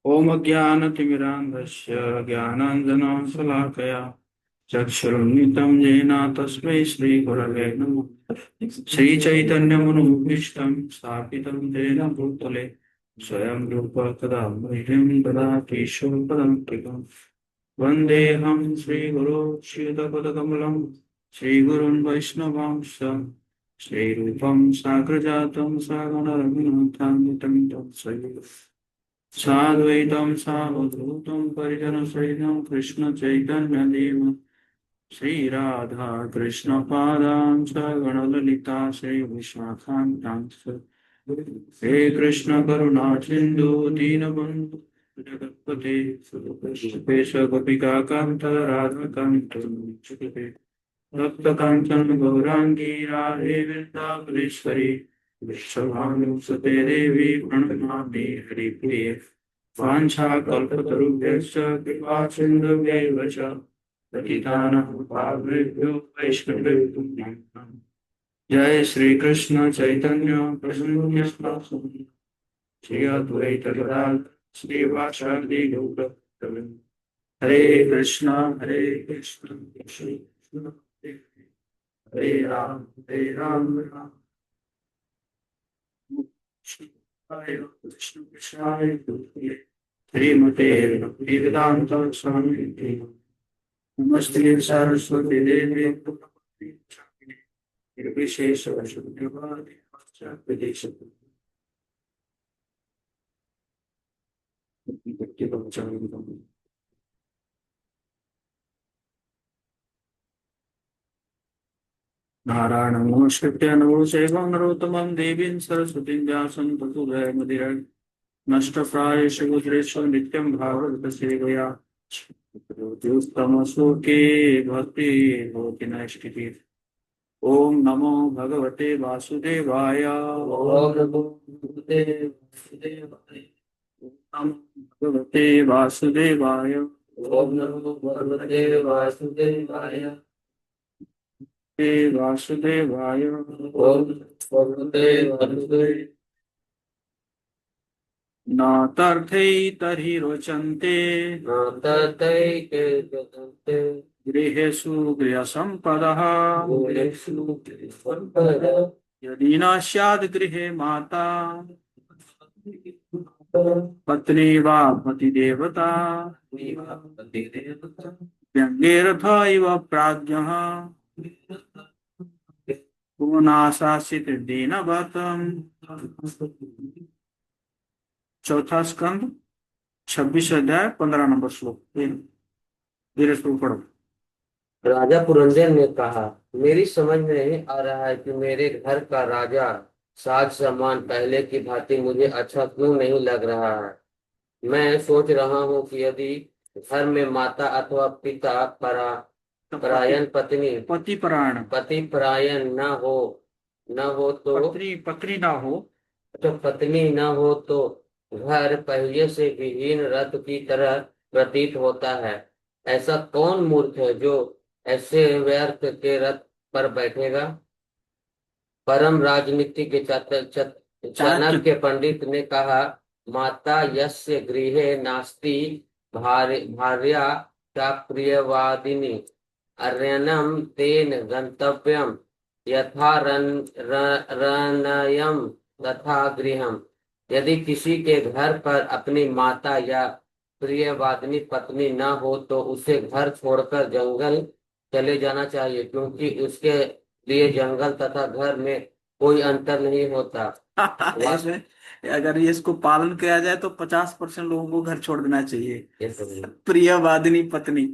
ओम अज्ञानतिमिरान्धस्य ज्ञानाञ्जनशलाकया चक्षुरुन्मिलितं येन तस्मै श्रीगुरवे नमः। श्रीचैतन्यमनोभीष्टं स्थापितं येन भूतले स्वयं रूप कदा मह्यं ददाति स्वपदं वन्देऽहं श्रीगुरो श्रीयुतपदकमलं श्रीगुरुन् वैष्णवांश्च श्रीरूपं साग्रजातं सागणरघुनाथान्वितं तत्सवितुः साद्वैतं सावधूतं परिजनसहितं कृष्णचैतन्यदेव श्रीराधा कृष्णपादां च गणललिता श्रीविशाखान्तांश्च हे कृष्ण करुणा सिन्धु दीनबन्धु जगत्पते सुरेश गोपिका कान्त राधाकान्त भक्तकाञ्चन गौराङ्गी राधे वृन्दावनेश्वरी विश्वभानुसुते देवी प्रणमामि हरिप्रिये वाञ्छाकल्पतरुभ्यश्च कृपासिन्धुभ्यैव च पतितानां पावनेभ्यो वैष्णवेभ्यो नमः। जय श्री कृष्ण चैतन्य प्रभु नित्यानंद श्री अद्वैत गदाधर श्रीवासादि गौरभक्तवृंद। हरे हरे कृष्ण कृष्ण कृष्ण हरे राम राम कृष्ण कृष्णाय श्रीमते भक्तिवेदांत स्वामी नमस्ते सरस्वती देवी निर्विशेष विदेश नारायणं नमस्कृत्य नमो चैवं नरोत्तमं देवीं सरस्वतीं व्यासं ततो जयमुदीरये नष्टप्रायेषु भद्रेषु नित्यं भागवत सेवया तमसुखे भक्ति भवति नैष्ठिकी। ओम नमो भगवते वासुदेवाय ओम नमो भगवते वासुदेवाय ओम नमो भगवते वासुदेवाय हे वासुदेवाय ओम भगवते वासुदेवाय न तर्थै तर्हि रोचन्ते न तर्थै के रोचन्ते गृहेषु गृहसम्पदः यदि न स्याद् गृहे माता पत्नी वा पतिदेवता व्यङ्ग्येऽर्थ इव प्राज्ञः को नाशासित दीनवतम्। चौथा स्कंद 26 अध्याय 15 नंबर श्लोक। धीरे श्लोक पढ़ो। राजा पुरंजन ने कहा, मेरी समझ में नहीं आ रहा है कि मेरे घर का राजा साज सामान पहले की भांति मुझे अच्छा क्यों नहीं लग रहा है। मैं सोच रहा हूँ कि यदि घर में माता अथवा पिता परायण पति परायण न हो तो पत्नी ना हो तो पत्नी न हो तो घर पहिए से विहीन रथ की तरह प्रतीत होता है। ऐसा कौन मूर्ख है जो ऐसे व्यर्थ के रथ पर बैठेगा। परम राजनीति के चाणक्य पंडित ने कहा, माता यस्य गृहे नास्ति भार्या का प्रियवादिनी अर्यनम तेन गंतव्यम यथा रनयम तथा गृहम। यदि किसी के घर पर अपनी माता या प्रियवादिनी पत्नी न हो तो उसे घर छोड़कर जंगल चले जाना चाहिए, क्योंकि उसके लिए जंगल तथा घर में कोई अंतर नहीं होता। इसमें अगर ये इसको पालन किया जाए तो 50% लोगों को घर छोड़ देना चाहिए। प्रियवादिनी पत्नी।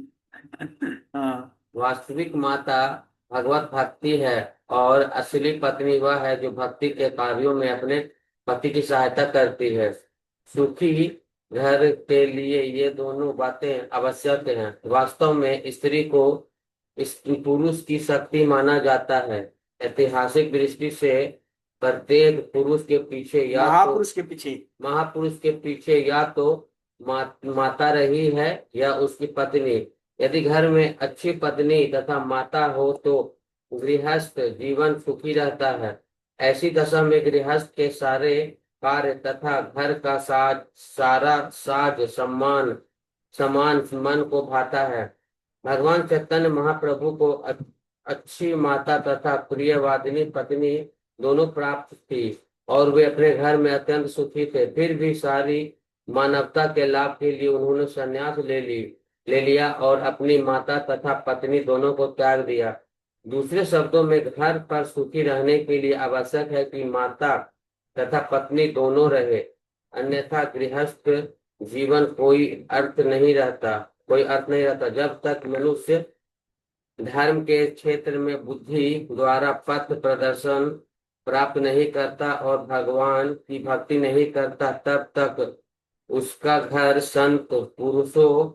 हाँ। वास्तविक माता भगवत भक्ति है और असली पत्नी वह है जो भक्ति के कार्यों में अपने पति की सहायता करती है। सुखी घर के लिए ये दोनों बातें आवश्यक हैं। वास्तव में स्त्री को इस पुरुष की शक्ति माना जाता है। ऐतिहासिक दृष्टि से प्रत्येक पुरुष के पीछे या महापुरुष के पीछे या तो माता रही है या उसकी पत्नी। यदि घर में अच्छी पत्नी तथा माता हो तो गृहस्थ जीवन सुखी रहता है। ऐसी दशा में गृहस्थ के सारे कार्य तथा घर का सारा साज सम्मान समान मन को भाता है। भगवान चैतन्य महाप्रभु को अच्छी माता तथा प्रियवादिनी पत्नी दोनों प्राप्त थी और वे अपने घर में अत्यंत सुखी थे। फिर भी सारी मानवता के लाभ के लिए उन्होंने संन्यास ले लिया और अपनी माता तथा पत्नी दोनों को त्याग दिया। दूसरे शब्दों में घर पर सुखी रहने के लिए आवश्यक है कि माता तथा पत्नी दोनों रहे, अन्यथा गृहस्थ जीवन कोई अर्थ नहीं रहता। जब तक मनुष्य धर्म के क्षेत्र में बुद्धि द्वारा पथ प्रदर्शन प्राप्त नहीं करता और भगवान की भक्ति नहीं करता, तब तक उसका घर संत पुरुषों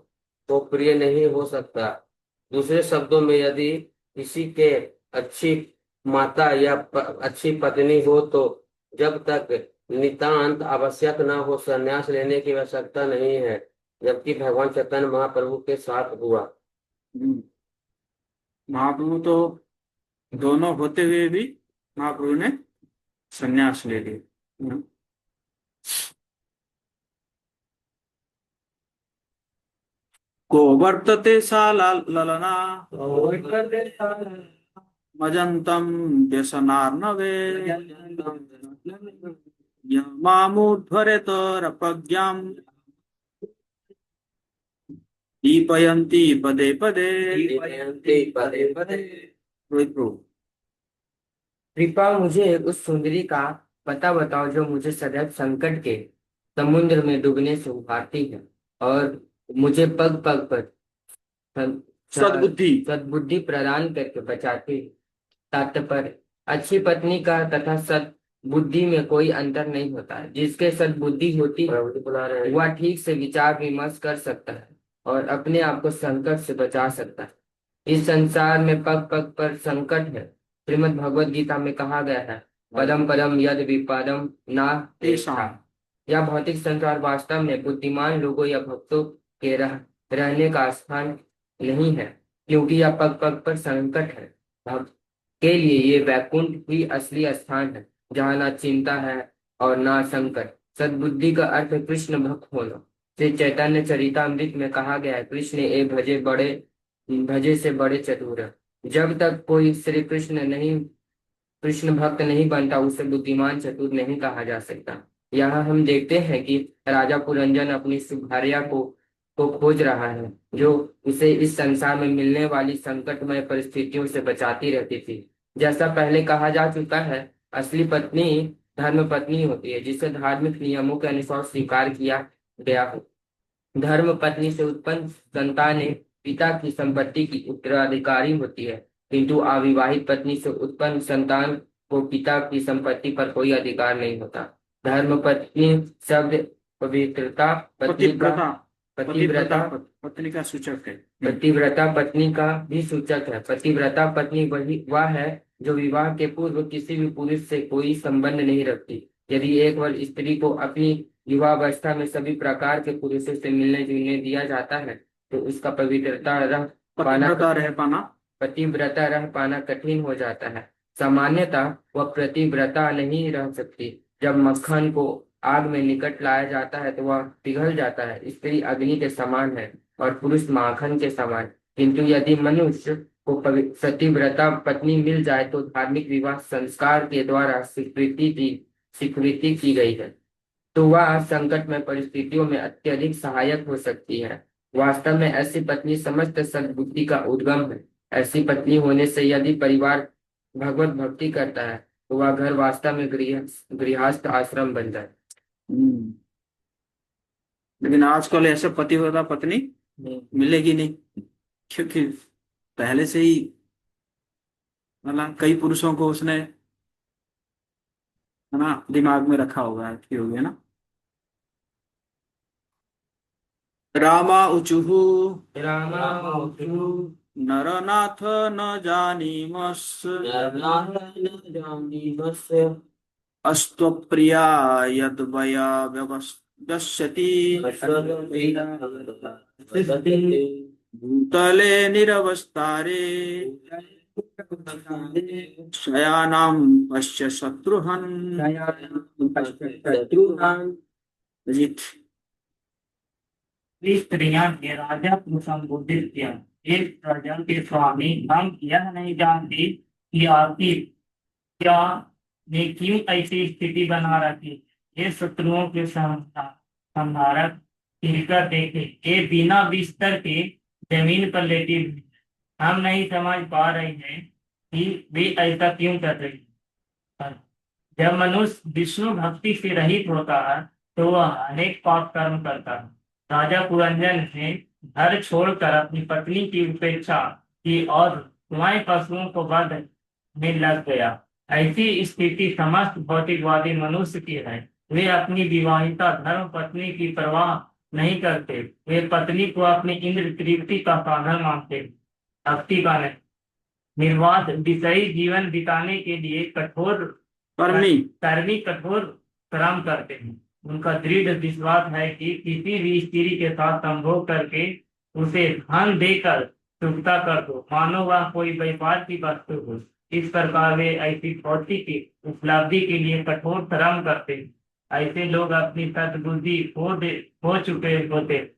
को प्रिय नहीं हो सकता। दूसरे शब्दों में यदि किसी के अच्छी माता या अच्छी पत्नी हो तो जब तक नितांत आवश्यक न हो संन्यास लेने की आवश्यकता नहीं है, जबकि भगवान चैतन्य महाप्रभु के साथ हुआ। हम्म। महाप्रभु तो दोनों होते हुए भी महाप्रभु ने संन्यास ले लिया। को वर्तते सा ललना मजंतम व्यसनार्णवे मामुध्वरेतरप्रज्ञाम् दीपयन्ति पदे पदे। रोहित प्रभु। कृपा मुझे उस सुंदरी का पता बताओ जो मुझे सदैव संकट के समुद्र में डूबने से उभारती है और मुझे पग पग पर सद्बुद्धि सद्बुद्धि प्रदान करके बचाती है। तात्पर्य, अच्छी पत्नी का तथा सद्बुद्धि में कोई अंतर नहीं होता। जिसके सद्बुद्धि होती है वह ठीक से विचार विमर्श कर सकता है और अपने आप को संकट से बचा सकता है। इस संसार में पग पग पर संकट है। श्रीमद् भगवद गीता में कहा गया है, पदम पदम यद विपदम ना तेषाम्। यह भौतिक संसार वास्तव में बुद्धिमान लोगों या भक्तों के रहने का स्थान नहीं है, क्योंकि यह पग पग पर संकट है। भक्त के लिए ये वैकुंठ ही असली स्थान है, जहाँ ना चिंता है और ना संकट। सद्बुद्धि का अर्थ कृष्ण भक्त होना। श्री चैतन्य चरितामृत में कहा गया है, कृष्ण ए भजे से बड़े चतुर है। जब तक कोई श्री कृष्ण भक्त नहीं बनता उसे बुद्धिमान चतुर नहीं कहा जा सकता। यहाँ हम देखते हैं कि राजा पुरंजन अपनी सुभार्या को खोज रहा है, जो उसे इस संसार में मिलने वाली संकटमय परिस्थितियों से बचाती रहती थी। जैसा पहले कहा जा चुका है, असली पत्नी धर्म पत्नी होती है, जिसे धार्मिक नियमों के अनुसार स्वीकार किया गया हो। धर्म पत्नी से उत्पन्न संतान पिता की संपत्ति की उत्तराधिकारी होती है, किंतु अविवाहित पत्नी से उत्पन्न संतान को पिता की संपत्ति पर कोई अधिकार नहीं होता। धर्म पत्नी शब्द पवित्रता पत्नी का सूचक है। पतिव्रता पत्नी का भी सूचक है। पतिव्रता पत्नी वह है जो विवाह के पूर्व किसी भी पुरुष से कोई संबंध नहीं रखती। यदि एक बार स्त्री को अपनी युवावस्था में सभी प्रकार के पुरुषों से मिलने जुलने दिया जाता है तो उसका पतिव्रता रह पाना कठिन हो जाता है। सामान्यतः वह पतिव्रता नहीं रह सकती। जब मक्खन को आग में निकट लाया जाता है तो वह पिघल जाता है। स्त्री अग्नि के समान है और पुरुष माखन के समान। किंतु यदि मनुष्य को पतिव्रता पत्नी मिल जाए तो धार्मिक विवाह संस्कार के द्वारा स्वीकृति की गई है, तो वह संकट में परिस्थितियों में अत्यधिक सहायक हो सकती है। वास्तव में ऐसी पत्नी समस्त सद्बुद्धि का उद्गम है। ऐसी पत्नी होने से यदि परिवार भगवत भक्ति करता है तो वह घर वास्तव में गृहस्थ आश्रम बन जाए। लेकिन आजकल ऐसे पतिव्रता पत्नी मिलेगी नहीं, क्योंकि पहले से ही मतलब कई पुरुषों को उसने है ना दिमाग में रखा होगा है ना। रामा उचुहु नरनाथ न जानीमस् अस्त्वप्रिया यद्वया व्यवस्यति भूतले निरवस्तारे शयानां पश्य शत्रुहन्। अजीत। स्त्रियां ने राजा को संबोधित किया, एक प्रजा के स्वामी, हम यह नहीं जानते कि आखिर क्या ने क्यों ऐसी स्थिति बना रखी। ये शत्रुओं के संहारक फिरकर देखे, ये बिना बिस्तर के जमीन पर लेटी हुई। हम नहीं समझ पा रहे हैं कि वे ऐसा क्यों कर रही है। जब मनुष्य विष्णु भक्ति से रहित होता है तो वह अनेक पाप कर्म करता है। राजा पुरंजन ने घर छोड़कर अपनी पत्नी की उपेक्षा की और कुआं पशुओं को वध में लग गया। ऐसी स्थिति समस्त भौतिकवादी मनुष्य की है। वे अपनी विवाहिता धर्म पत्नी की परवाह नहीं करते। वे पत्नी को अपनी इंद्र तृप्ति का साधन मानते, भक्ति का नहीं। निर्वाध विषयी जीवन बिताने के लिए कर्मी कठोर श्रम करते हैं। उनका दृढ़ विश्वास है कि किसी भी स्त्री के साथ संभोग करके उसे धन देकर चुकता कर दो, मानो वह कोई व्यापार की वस्तु हो। इस प्रकार वे ऐसी भौतिक उपलब्धि के लिए कठोर श्रम करते हैं। ऐसे लोग अपनी सद्बुद्धि खो चुके होते।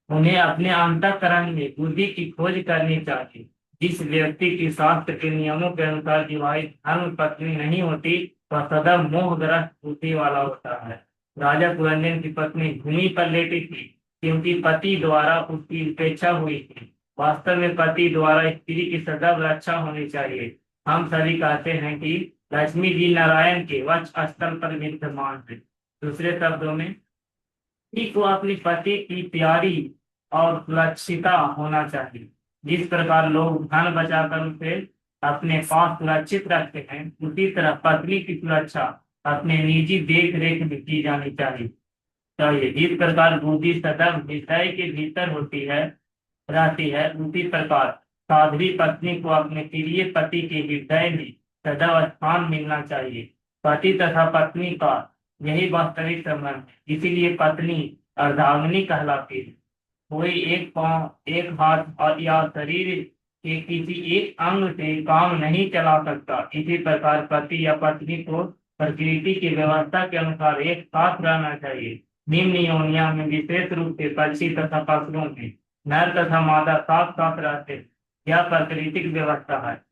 उन्हें अपने अंतःकरण में बुद्धि की खोज करनी चाहिए। जिस व्यक्ति की शास्त्र के नियमों के अनुसार विवाहित धर्म पत्नी नहीं होती, वह सदैव मोहग्रस्त बुद्धि वाला होता है। राजा पुरंजन की पत्नी भूमि पर लेटी थी क्योंकि पति द्वारा उसकी उपेक्षा हुई थी। वास्तव में पति द्वारा स्त्री की सदैव रक्षा होनी चाहिए। हम सभी कहते हैं कि लक्ष्मी जी नारायण के वक्ष स्थल पर विद्यमान है। दूसरे शब्दों में, स्त्री को अपनी पति की प्यारी और सुरक्षिता होना चाहिए। जिस प्रकार लोग धन बचाकर उसे अपने पास सुरक्षित रखते हैं, उसी तरह पत्नी की सुरक्षा अपने निजी देख रेख में की जानी चाहिए। जिस प्रकार बुद्धि सदैव विषय के भीतर होती है रहती है, उसी प्रकार साध्वी पत्नी को अपने प्रिय पति के हृदय में सदैव स्थान मिलना चाहिए। पति तथा पत्नी का यही वास्तविक संबंध है। इसीलिए पत्नी अर्धांगिनी कहलाती है। कोई एक पांव, एक हाथ और या शरीर के किसी एक अंग से काम नहीं चला सकता। इसी प्रकार पति या पत्नी को प्रकृति की व्यवस्था के अनुसार एक साथ रहना चाहिए। निम्न योनिया में विशेष रूप से पक्षी तथा पशुओं में नर तथा मादा साथ साथ रहते हैं। यह प्राकृतिक व्यवस्था है।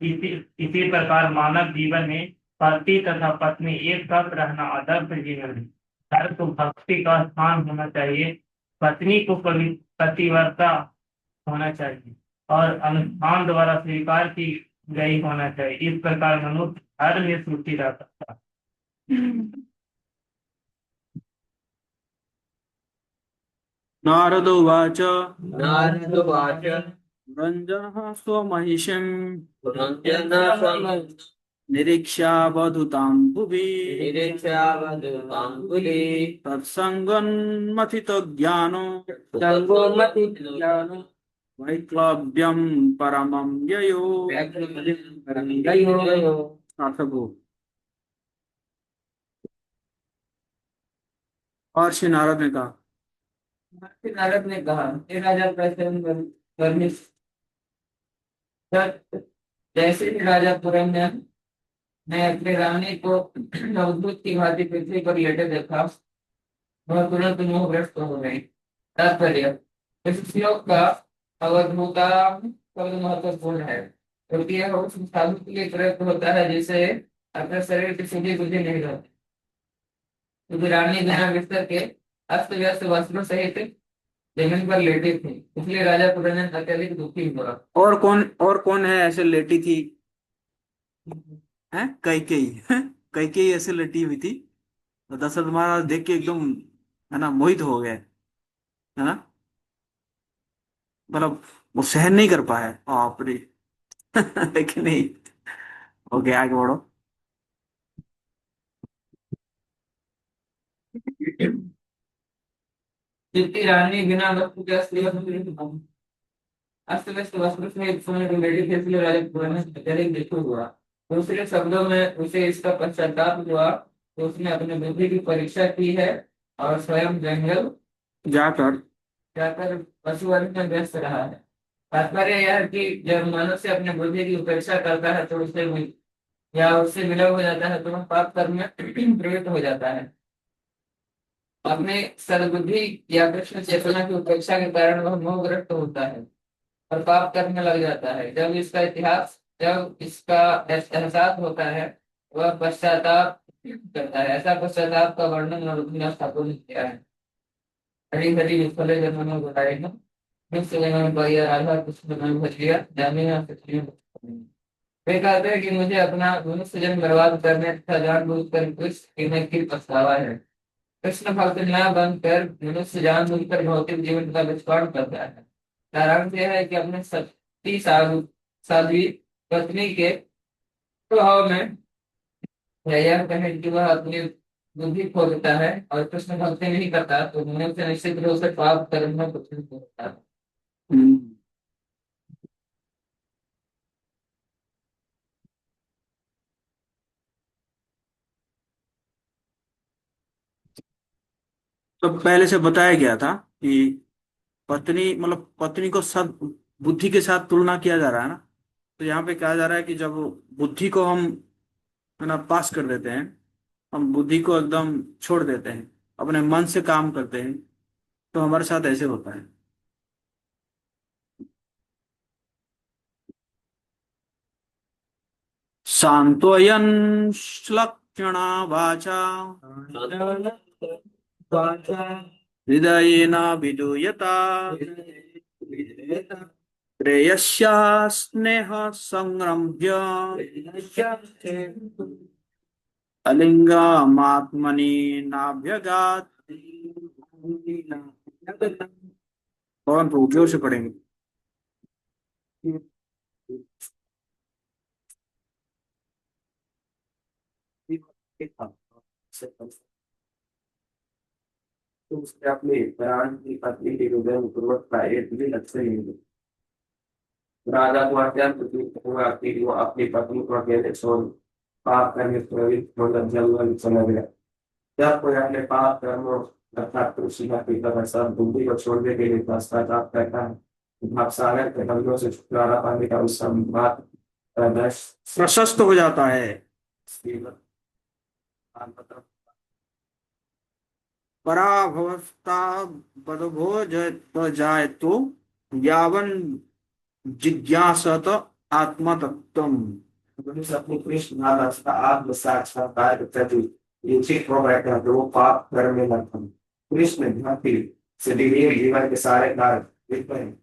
इसी प्रकार मानव जीवन में पति तथा पत्नी एक साथ रहना आदर्श जीवन है। घर को भक्ति का स्थान होना चाहिए। पत्नी को पतिव्रता होना चाहिए और अनुष्ठान द्वारा स्वीकार की गई होना चाहिए। इस प्रकार मनुष्य हर में सुखी रह सकता है। नारद उवाच नारदोवाच रञ्जनः स्वमहिषीं पुनञ्जनः निरीक्ष्यावधूतां भुवि निरीक्ष्यावधूताम्बुलि तत्सङ्गन्मथितज्ञानो संगोमति वैक्लव्यं परमं ययो। सार्थको। और श्री नारद ने कहा, नारद ने कहा, हे राजा प्रसन्न करने जैसे ही राजा पुरंजन ने अपनी रानी को अवधूत की भांति पृथ्वी पर लेटे देखा, वह तुरंत मोहग्रस्त हो गई। तात्पर्य, इस श्लोक का अवधूता शब्द महत्वपूर्ण है क्योंकि यह उस साधु के लिए प्रयुक्त होता है जिसे अपने शरीर की सुधि बुद्धि नहीं रहती। क्योंकि रानी बिना बिस्तर के अस्त व्यस्त वस्त्रों सहित जमीन पर लेटी थी, इसलिए राजा पुरंजन अत्यधिक दुखी हुआ। और कौन है ऐसे लेटी थी? है कैकेयी। कैकेयी ऐसे लेटी हुई थी तो दशरथ महाराज देख के एकदम, है ना, मोहित हो गए, है ना, मतलब वो सहन नहीं कर पाए। बाप रे। लेकिन नहीं। ओके, आगे बढ़ो। जितनी रानी बिना वस्त्र के अस्त व्यस्त वस्त्र से एक समय लेटी थी, इसलिए राजा पुरंजन अत्यधिक दुखी हुआ। दूसरे शब्दों में उसे इसका पश्चाताप हुआ तो उसने अपने बुद्धि की परीक्षा की है और स्वयं जंगल जाकर जाकर पशुवध में व्यस्त रहा है। तात्पर्य यह है कि जब मनुष्य अपने बुद्धि की उपेक्षा करता है तो या उससे विलय हो जाता है तो वह पाप कर्म में प्रवृत्त हो जाता है। अपने सद्बुद्धि या कृष्ण चेतना की उपेक्षा के कारण वह मोहग्रस्त होता है और पाप करने लग जाता है। जब इसका एहसास होता है वह पश्चाताप करता है। ऐसा पश्चाताप का वर्णन रघुनाथ ठाकुर ने किया है। हरि हरि विफले जन्म में बताएगा नित्य जन्म पाइया राधा कृष्ण में भजिया जाने ना सच्ची में। वे कहते हैं कि मुझे अपना मनुष्य जन्म बर्बाद करने तथा जानबूझकर कुछ की पछतावा है। कृष्ण भक्त न बनकर मनुष्य जानबूझकर भौतिक जीवन का विस्फोट करता है। सारांश यह है कि अपने सती साध्वी पत्नी के प्रभाव में यह कहें कि वह अपनी बुद्धि खो देता है और कृष्ण भक्ति नहीं करता तो मनुष्य निश्चित रूप से पाप कर्म में कुछ नहीं होता है। हम्म। तो पहले से बताया गया था कि पत्नी मतलब पत्नी को सद बुद्धि के साथ तुलना किया जा रहा है ना। तो यहाँ पे कहा जा रहा है कि जब बुद्धि को हम है ना पास कर देते हैं, हम बुद्धि को एकदम छोड़ देते हैं, अपने मन से काम करते हैं, तो हमारे साथ ऐसे होता है। सांत्वयन श्लक्षणा वाचा हृदयेन विधूयता प्रेयस्या स्नेह संरम्भ्य अलिंगमात्मनि नाभ्यगात। कौन तो जोर से पढ़ेंगे। तो उसने अपने प्राण की पत्नी के हृदय में पूर्वक पाए इतने अच्छे नहीं। राजा को अत्यंत दुख हुआ कि वो अपनी पत्नी को अकेले छोड़ पाप करने प्रेरित होकर जंगल चला गया। जब कोई अपने पाप कर्मों अर्थात तुलसी का पीता का सब बुद्धि को छोड़ने के लिए पश्चाताप करता है, भावसागर के बंधनों से छुटकारा पाने का उसका बात प्रशस्त हो जाता है। पराभवस्ता बदभोज जाए तो यावन जिज्ञासत आत्मतत्वम। अपनी कृष्ण रास्ता आत्म साक्षात्कार प्रति इच्छित हो बैठा है, तो वो पाप करने लगता है। कृष्ण भक्ति से दिव्य जीवन के सारे कार्य विफल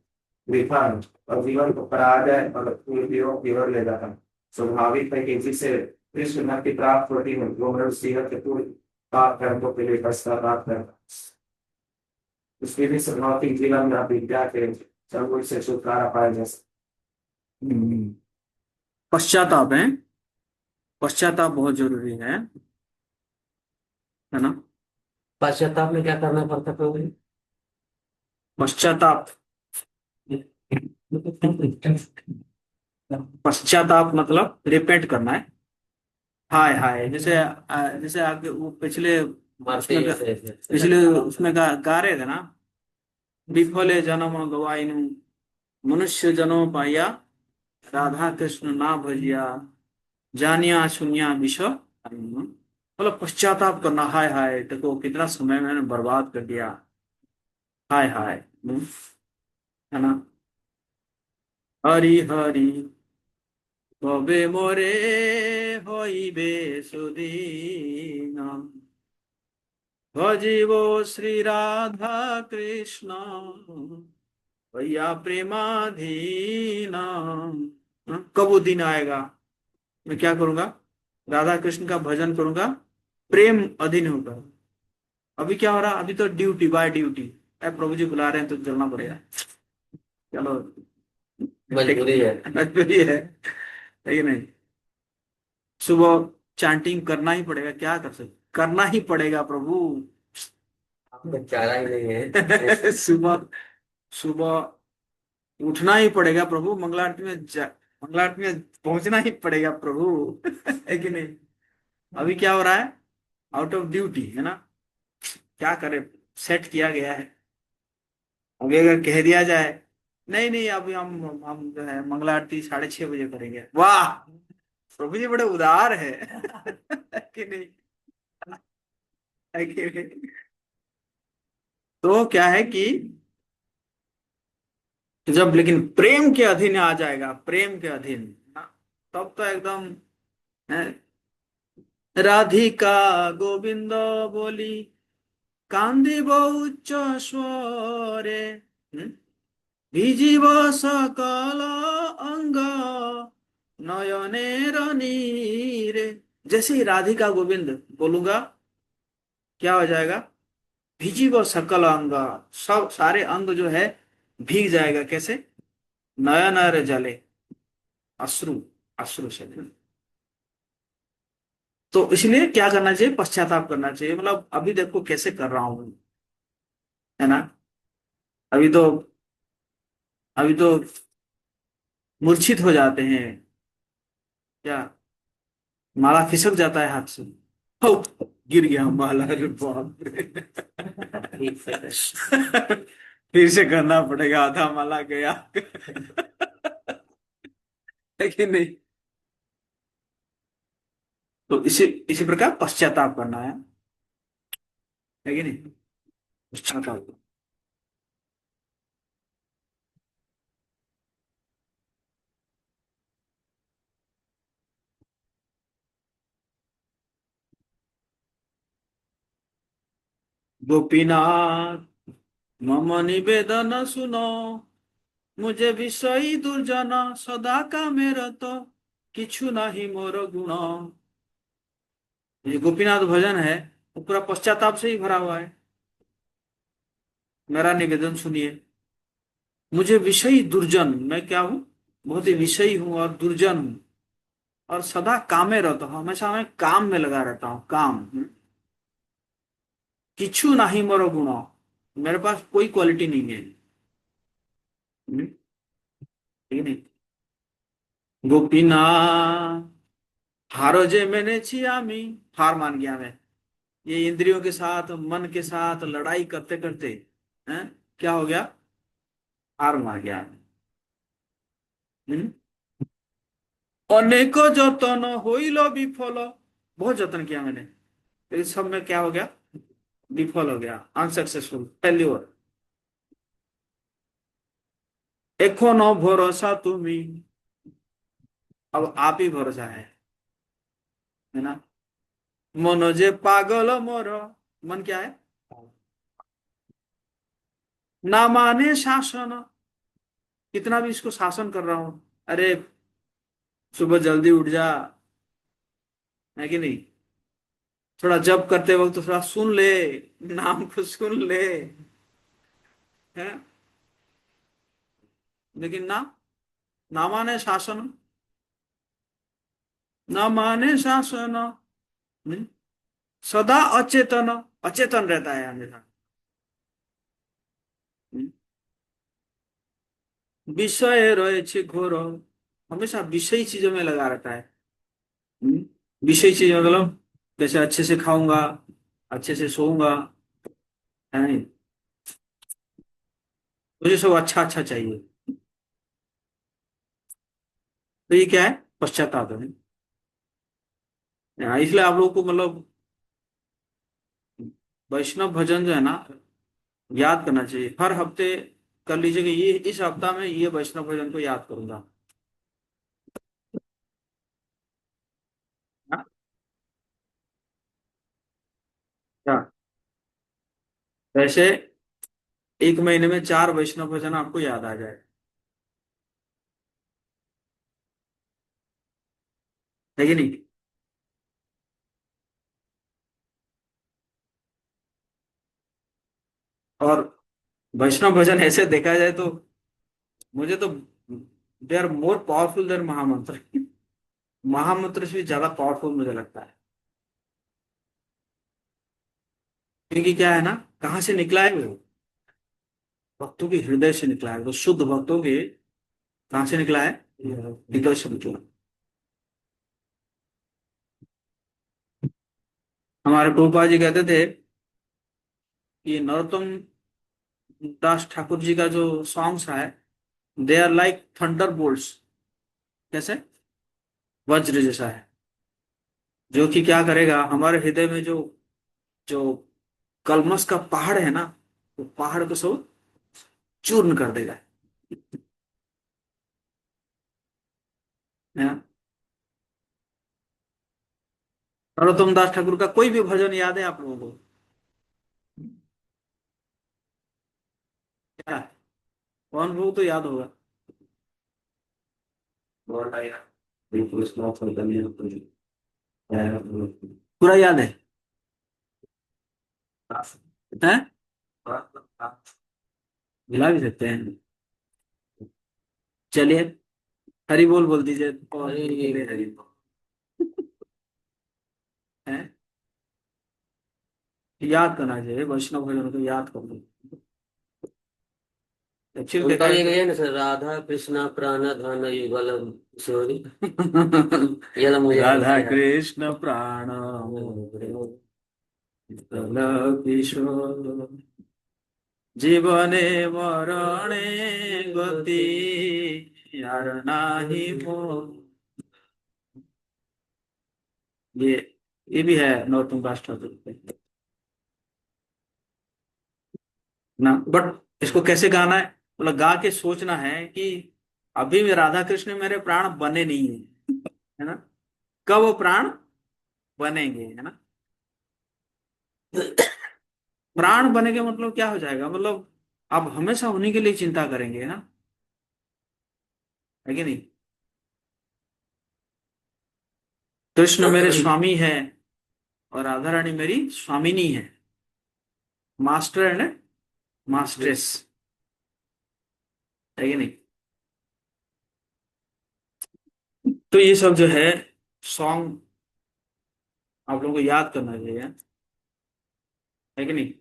विफल और जीवन को पराजय और कुरीतियों की ओर ले जाता है। स्वाभाविक है कि जिसे कृष्ण भक्ति प्राप्त होती है वो मनुष्य जीवन के पूर्ण पाप कर्मों के लिए पश्चाताप करता है। उसके भी स्वाभाविक जीवन में विद्या के चंगुल से छुटकारा पाया जा सकता है। पश्चाताप है, पश्चाताप बहुत जरूरी है ना। पश्चाताप में क्या करना पड़ता है प्रभु जी? पश्चाताप पश्चाताप मतलब रिपेंट करना है। हाय हाय जैसे जैसे आगे वो पिछले मरते उसमें ही से पिछले उसमें गा रहे थे ना। विफले जन्म गवाइनु मनुष्य जन्म पाया राधा कृष्ण ना भजिया जानिया सुनिया विश्व। मतलब पश्चाताप करना, हाय हाय देखो कितना समय मैंने बर्बाद कर दिया, हाय हाय। है ना। हरि हरि কবে মোরে হইবে সুদিন ভজিব শ্রী রাধা কৃষ্ণ भैया प्रेमाधीन। कब वो दिन आएगा मैं क्या करूंगा, राधा कृष्ण का भजन करूंगा प्रेम अधीन होगा। अभी क्या हो रहा, अभी तो ड्यूटी बाय ड्यूटी है, प्रभु जी बुला रहे हैं तो चलना पड़ेगा। चलो मजबूरी है। मजबूरी है कि नहीं। सुबह चैंटिंग करना ही पड़ेगा, क्या कर सकते, करना ही पड़ेगा प्रभु। आपको चारा ही नहीं है। सुबह सुबह उठना ही पड़ेगा प्रभु, मंगलारती में पहुंचना ही पड़ेगा प्रभु। है कि नहीं। अभी क्या हो रहा है, आउट ऑफ ड्यूटी है ना, क्या करे, सेट किया गया है। अभी अगर कह दिया जाए नहीं नहीं, अभी हम जो है मंगला आरती 6:30 बजे करेंगे। वाह, प्रभु जी बड़े उदार है। कि नहीं, है कि नहीं? तो क्या है कि जब लेकिन प्रेम के अधीन आ जाएगा, प्रेम के अधीन, हाँ, तब तो एकदम है। राधिका गोविंद बोली कांदिब उच्च स्वरे, ভিজিব সকল अंग नयनेर नीरे। जैसे ही राधिका गोविंद बोलूंगा, क्या हो जाएगा? भिजिब सकल अंग, सब सारे अंग जो है भीग जाएगा। कैसे? नयनर जले, अश्रु, अश्रु से। तो इसलिए क्या करना चाहिए? पश्चाताप करना चाहिए। मतलब अभी देखो कैसे कर रहा हूं, है ना? अभी तो अभी तो मूर्छित हो जाते हैं क्या, माला खिसक जाता है हाथ से। ओ, गिर गया माला, अरे बाप रे। ठीक से फिर से करना पड़ेगा, आधा माला गया। है कि नहीं? तो इसी प्रकार पश्चाताप करना है कि नहीं? पश्चाताप। गोपीनाथ मम निवेदन सुनो, मुझे विषयी दुर्जन सदा का मेरा तो किछु नहीं मोर गुण। ये गोपीनाथ भजन है, वो पूरा पश्चाताप से ही भरा हुआ है। मेरा निवेदन सुनिए। मुझे विषयी दुर्जन, मैं क्या हूं? बहुत ही विषयी हूं और दुर्जन हूं, और सदा कामे रहता हूं, हमेशा मैं काम में लगा रहता हूँ, काम। किछु नहीं मोर गुण, मेरे पास कोई क्वालिटी नहीं है। ठीक नहीं? गोपीनाथ हारो जे मैंने छी आमी, हार मान गया मैं। ये इंद्रियों के साथ, मन के साथ लड़ाई करते करते, हैं, क्या हो गया? हार मान गया मैं। हम्म? अनेको जतन होइल विफल, बहुत जतन किया मैंने, लेकिन सब में क्या हो गया? विफल हो गया, अनसक्सेसफुल, फेल्यूर। एखोनो भरोसा तुम्ही, अब आप ही भरोसा है ना? मनो जे पागल मोर, मन क्या है? ना माने शासन, कितना भी इसको शासन कर रहा हूं, अरे सुबह जल्दी उठ जा, है कि नहीं? थोड़ा जप करते वक्त तो थोड़ा सुन ले, नाम को सुन ले, है। लेकिन ना माने शासन, ना माने शासन। हम्म? सदा अचेतन, अचेतन रहता है हमेशा। हम्म? विषय रहे घोर, हमेशा विषयी चीजों में लगा रहता है। हम्म? विषयी चीज मतलब जैसे अच्छे से खाऊंगा, अच्छे से सोऊंगा, है नहीं? मुझे सब अच्छा अच्छा चाहिए। तो ये क्या है? पश्चाताप है। इसलिए आप लोगों को मतलब वैष्णव भजन जो है ना, याद करना चाहिए हर हफ्ते। कर लीजिए कि ये इस हफ्ता में ये वैष्णव भजन को याद करूंगा। हाँ? क्या? वैसे एक महीने में 4 वैष्णव भजन आपको याद आ जाए, है कि नहीं? और वैष्णव भजन ऐसे देखा जाए तो मुझे तो they are more powerful than mahamantra. महामंत्र से भी ज्यादा पावरफुल मुझे लगता है। क्योंकि क्या है ना, कहाँ से निकला है वो? भक्तों के हृदय से निकला है, तो शुद्ध भक्तों के कहाँ से निकला है? हृदय से निकला। हमारे प्रभुपाद जी कहते थे कि नरोत्तम दास ठाकुर जी का जो सॉन्ग्स है, they are like thunderbolts, कैसे, वज्र जैसा है, जो कि क्या करेगा, हमारे हृदय में जो जो कलमश का पहाड़ है ना, वो पहाड़ को सब चूर्ण कर देगा। है ना? नरोत्तम दास ठाकुर का कोई भी भजन याद है आप लोगों को? क्या, कौन वो तो याद होगा। पूरा याद है? हैं? मिला भी सकते हैं। चलिए, हरि बोल बोल दीजिए। और हरि बोल है, याद करना चाहिए, वैष्णव भजन को याद कर लो। एक्चुअली उनका देखा ये जाए है ना सर, राधा कृष्णा प्राण धन युगल किशोरी, ये तो मुझे राधा आता है। कृष्ण प्राण किशोर, जीवने मरणे गति, यार नाही हो। ये ये भी है नौतम राष्ट्र ना, बट इसको कैसे गाना है, मतलब गा के सोचना है कि अभी में राधा कृष्ण मेरे प्राण बने नहीं है ना, कब वो प्राण बनेंगे, है ना। प्राण बनेंगे मतलब क्या हो जाएगा, मतलब आप हमेशा उन्हीं के लिए चिंता करेंगे, है ना, है कि नहीं। कृष्ण मेरे स्वामी है और राधा रानी मेरी स्वामिनी है, मास्टर एंड मास्ट्रेस, है कि नहीं। तो ये सब जो है सॉन्ग आप लोगों को याद करना चाहिए, है कि नहीं।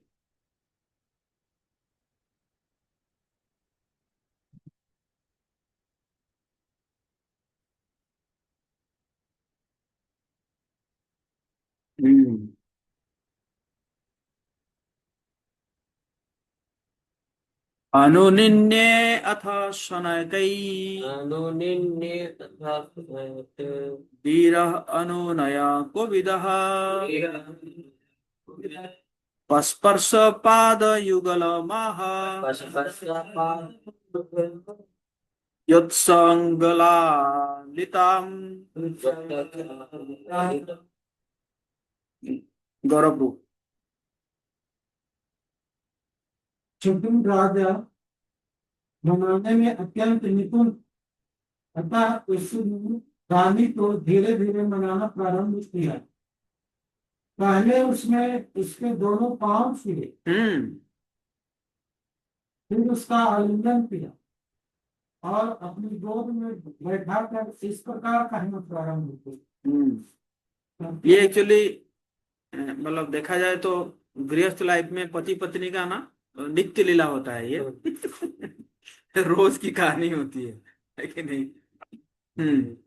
हम्म। अनुनिन्ये अथ शनकै, अनुनिन्ये तथा सुनयते, वीरः अनुनया कोविदः, पस्पर्श पादयुगलमाह, पशुपश्चापाद यत्सङ्गलालिताम्। गौरव, चतुर राजा बनाने में अत्यंत निपुण, अतः उसने रानी को धीरे धीरे मनाना प्रारंभ किया। पहले उसने उसके दोनों पांव छुए, फिर उसका आलिंगन किया और अपनी गोद में बैठा कर इस प्रकार कहना प्रारंभ किया। ये एक्चुअली मतलब देखा जाए तो गृहस्थ लाइफ में पति पत्नी का ना नित्य लीला होता है ये। रोज की कहानी होती है कि नहीं। हम्म।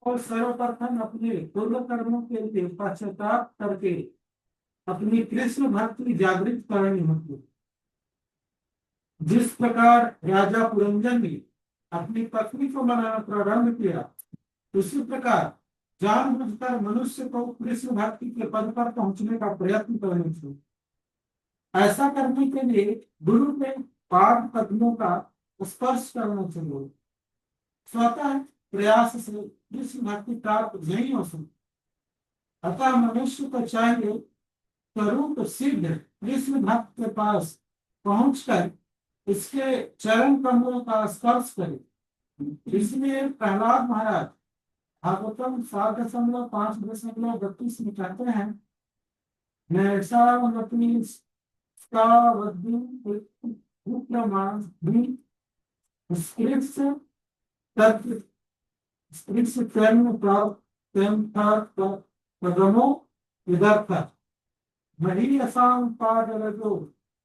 और सर्वप्रथम अपने पूर्व कर्मों के लिए पश्चाताप करके अपनी कृष्ण भक्ति जागृत करनी होती। जिस प्रकार राजा पुरंजन ने अपनी पत्नी को मनाना प्रारंभ किया, उसी प्रकार जानबूझकर मनुष्य को कृष्ण भक्ति के पद पर पहुंचने का प्रयत्न करना चाहिए। ऐसा करने के लिए गुरु के पाद पद्मों का स्पर्श करना चाहिए। स्वतः प्रयास से कृष्ण भक्ति प्राप्त नहीं हो सकती, अतः मनुष्य को चाहिए स्वरूप सिद्ध कृष्ण भक्त के पास पहुंचकर इसके चरण कमलों का स्पर्श करे। इसलिए प्रहलाद महाराज भागवतम 7.5.32 में कहते हैं,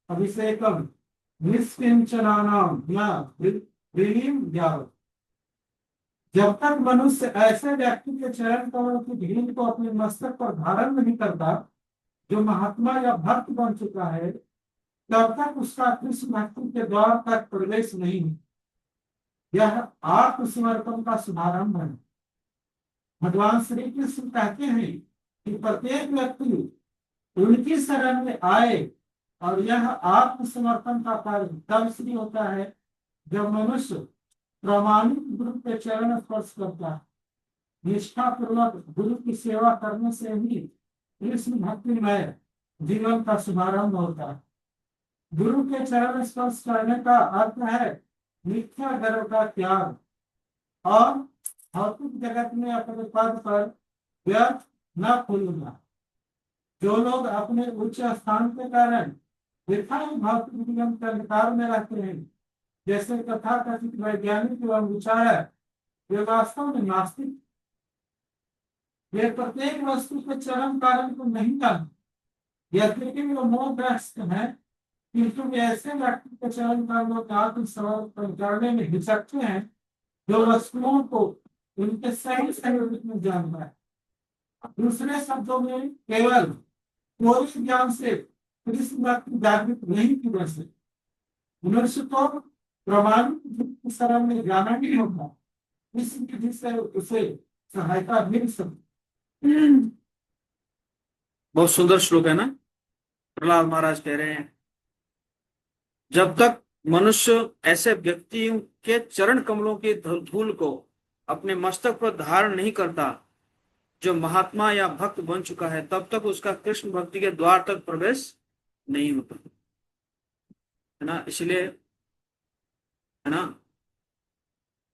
अभिषेकम निष्किंचनानाम या जब तक मनुष्य ऐसे व्यक्ति के चरण कमल की धीर को अपने मस्तक पर धारण नहीं करता, जो महात्मा या भक्त बन चुका है तब तक उसका कृष्ण भक्ति के द्वार तक प्रवेश नहीं है। यह आत्मसमर्पण का शुभारंभ है। भगवान श्री कृष्ण कहते हैं कि प्रत्येक व्यक्ति उनकी शरण में आए, और यह आत्मसमर्पण का कार्य तब श्री होता है जब मनुष्य प्रामाणिक गुरु के चरण स्पर्श करता है। निष्ठा पूर्वक गुरु की सेवा करने से ही कृष्ण भक्तिमय जीवन का शुभारंभ होता है। गुरु के चरण स्पर्श करने का अर्थ है मिथ्या गर्व का त्याग और भौतिक जगत में अपने पद पर व्यर्थ न फूलना। जो लोग अपने उच्च स्थान के कारण दिखाई भौतिक जीवन के अंधकार में रहते हैं, जैसे तथाकथित वैज्ञानिक एवं विचारक, वे वास्तव में नास्तिक। वे प्रत्येक वस्तु के चरम कारण को नहीं जानते, यद्यपि वे मोहग्रस्त हैं, किंतु वे ऐसे व्यक्ति के चरम कारणों का आत्मसमर्पण करने में हिचकते हैं जो वस्तुओं को उनके सही सही रूप में जानता है। दूसरे शब्दों में केवल कोई ज्ञान से कृष्ण भक्ति जागृत नहीं की जा सकती। मनुष्य को प्रमाणिक शरण में जाना ही होगा, इस विधि से उसे सहायता मिल सकती। बहुत सुंदर श्लोक है ना। प्रहलाद महाराज कह रहे हैं जब तक मनुष्य ऐसे व्यक्तियों के चरण कमलों की धूल को अपने मस्तक पर धारण नहीं करता जो महात्मा या भक्त बन चुका है, तब तक उसका कृष्ण भक्ति के द्वार तक प्रवेश नहीं होता है ना। इसलिए है ना,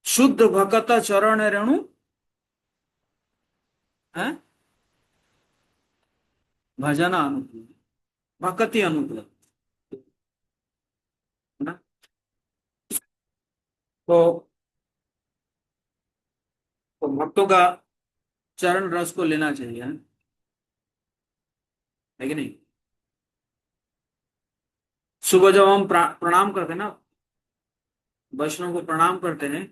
शुद्ध भक्त चरण रेणु है भजन अनुकूल, भक्ति अनुकूल है ना। तो भक्तों का चरण रस को लेना चाहिए, है कि नहीं। सुबह जब हम प्रणाम करते हैं ना, वैष्णव को प्रणाम करते हैं,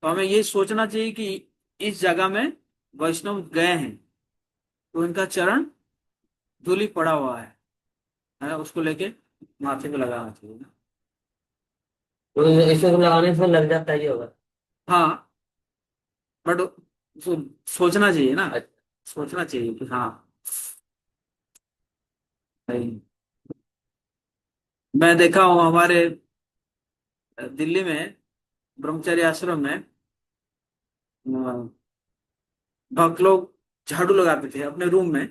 तो हमें ये सोचना चाहिए कि इस जगह में वैष्णव गए हैं तो इनका चरण धूली पड़ा हुआ है ना, उसको लेके माथे पे लगाना चाहिए ना। तो इसे तो लगाने से लग जाता है, ये होगा। हाँ, बट सोचना चाहिए ना, सोचना चाहिए कि हाँ सही। मैं देखा हूँ हमारे दिल्ली में ब्रह्मचर्य आश्रम में भक्त लोग झाड़ू लगाते थे अपने रूम में।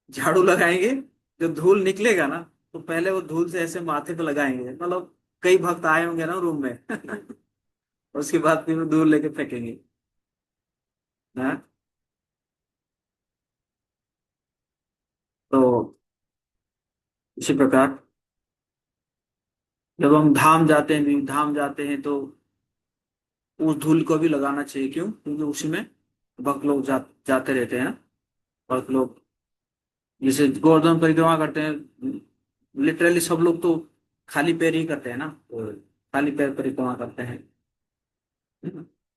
झाड़ू लगाएंगे, जो धूल निकलेगा ना तो पहले वो धूल से ऐसे माथे पे लगाएंगे, मतलब कई भक्त आए होंगे ना रूम में उसके बाद फिर वो धूल लेके फेंकेंगे। हाँ? तो इसी प्रकार जब हम धाम जाते हैं, धाम जाते हैं तो उस धूल को भी लगाना चाहिए। क्यों? क्योंकि उसी में भक्त लोग जाते रहते हैं। भक्त लोग जैसे गोवर्धन परिक्रमा करते हैं, लिटरली सब लोग तो खाली पैर ही करते हैं ना, तो खाली पैर परिक्रमा करते हैं,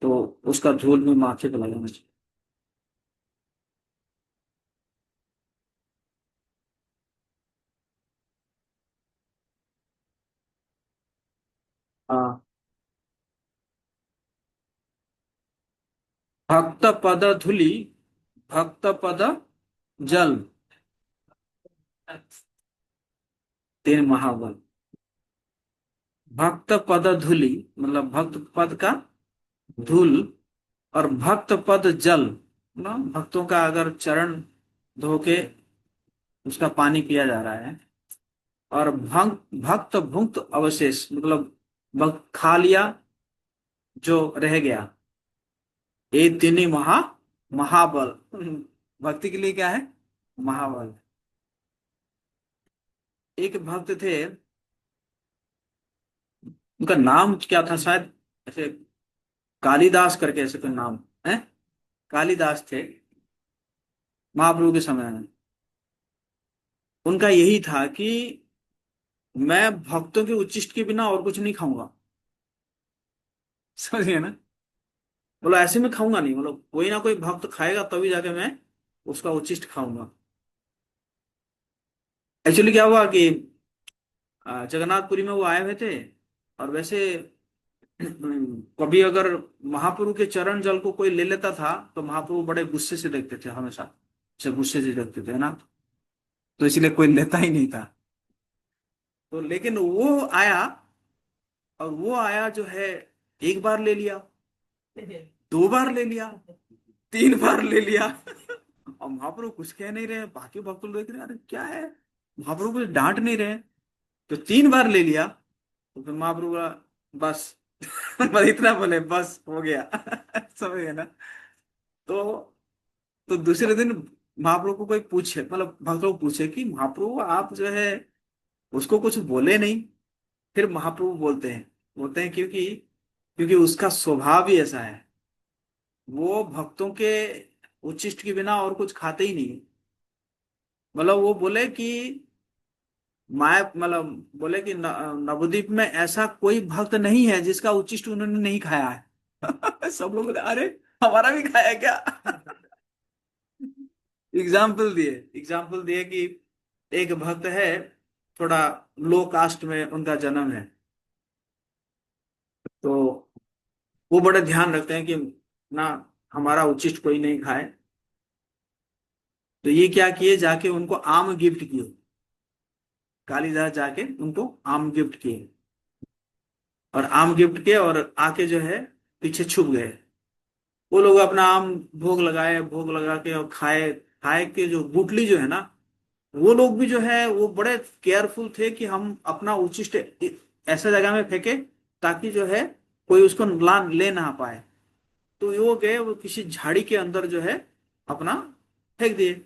तो उसका धूल भी माथे पे लगाना चाहिए। हाँ, भक्त पद धूलि, भक्त पद जल, तीन महाबल। भक्त पद धूलि मतलब भक्त पद का धूल, और भक्त पद जल मतलब भक्तों का अगर चरण धो के उसका पानी पिया जा रहा है, और भक्त भुक्त अवशेष मतलब भक्त खा लिया जो रह गया, ये तीन ही महाबल। भक्ति के लिए क्या है? महाबल। एक भक्त थे, उनका नाम क्या था, शायद ऐसे कालिदास करके ऐसे कोई नाम है, कालिदास थे महाप्रभु के समय में। उनका यही था कि मैं भक्तों के उच्चिष्ट के बिना और कुछ नहीं खाऊंगा। समझिए ना, बोला ऐसे में खाऊंगा नहीं, मतलब कोई ना कोई भक्त खाएगा तभी जाके मैं उसका उच्चिष्ट खाऊंगा। एक्चुअली क्या हुआ कि जगन्नाथपुरी में वो आए हुए थे, और वैसे कभी अगर महाप्रभु के चरण जल को कोई ले लेता था तो महाप्रभु बड़े गुस्से से देखते थे, हमेशा से गुस्से से देखते थे ना, तो इसलिए कोई लेता ही नहीं था। तो लेकिन वो आया, और वो आया जो है, एक बार ले लिया, 2 बार ले लिया, 3 बार ले लिया। और महाप्रभु कुछ कह नहीं रहे, बाकी भक्त लोग देख रहे हैं, अरे क्या है, महाप्रभु कुछ डांट नहीं रहे। तो 3 बार ले लिया, तो फिर महाप्रभु बोला, बस। बस इतना बोले, बस हो गया। समझ गए ना। तो दूसरे दिन महाप्रभु को कोई पूछे, मतलब भक्त लोग पूछे कि महाप्रभु आप जो है उसको कुछ बोले नहीं। फिर महाप्रभु बोलते हैं क्योंकि क्योंकि उसका स्वभाव ही ऐसा है, वो भक्तों के उच्छिष्ट के बिना और कुछ खाते ही नहीं। मतलब वो बोले कि माया, मतलब बोले कि नवद्वीप में ऐसा कोई भक्त नहीं है जिसका उच्छिष्ट उन्होंने नहीं खाया है। सब लोग बोले, अरे हमारा भी खाया क्या। एग्जाम्पल दिए कि एक भक्त है, थोड़ा लो कास्ट में उनका जन्म है, तो वो बड़े ध्यान रखते हैं कि ना हमारा उच्छिष्ट कोई नहीं खाए। तो ये क्या किए, जाके उनको आम गिफ्ट किए, कालीदास जाके उनको आम गिफ्ट किए, और आम गिफ्ट किए और आके जो है पीछे छुप गए। वो लोग अपना आम भोग लगाए, भोग लगा के और खाए। खाए के जो गुटली जो है ना, वो लोग भी जो है वो बड़े केयरफुल थे कि हम अपना उच्छिष्ट ऐसा जगह में फेंके ताकि जो है कोई उसको ला ले ना पाए। तो वो गए, वो किसी झाड़ी के अंदर जो है अपना फेंक दिए,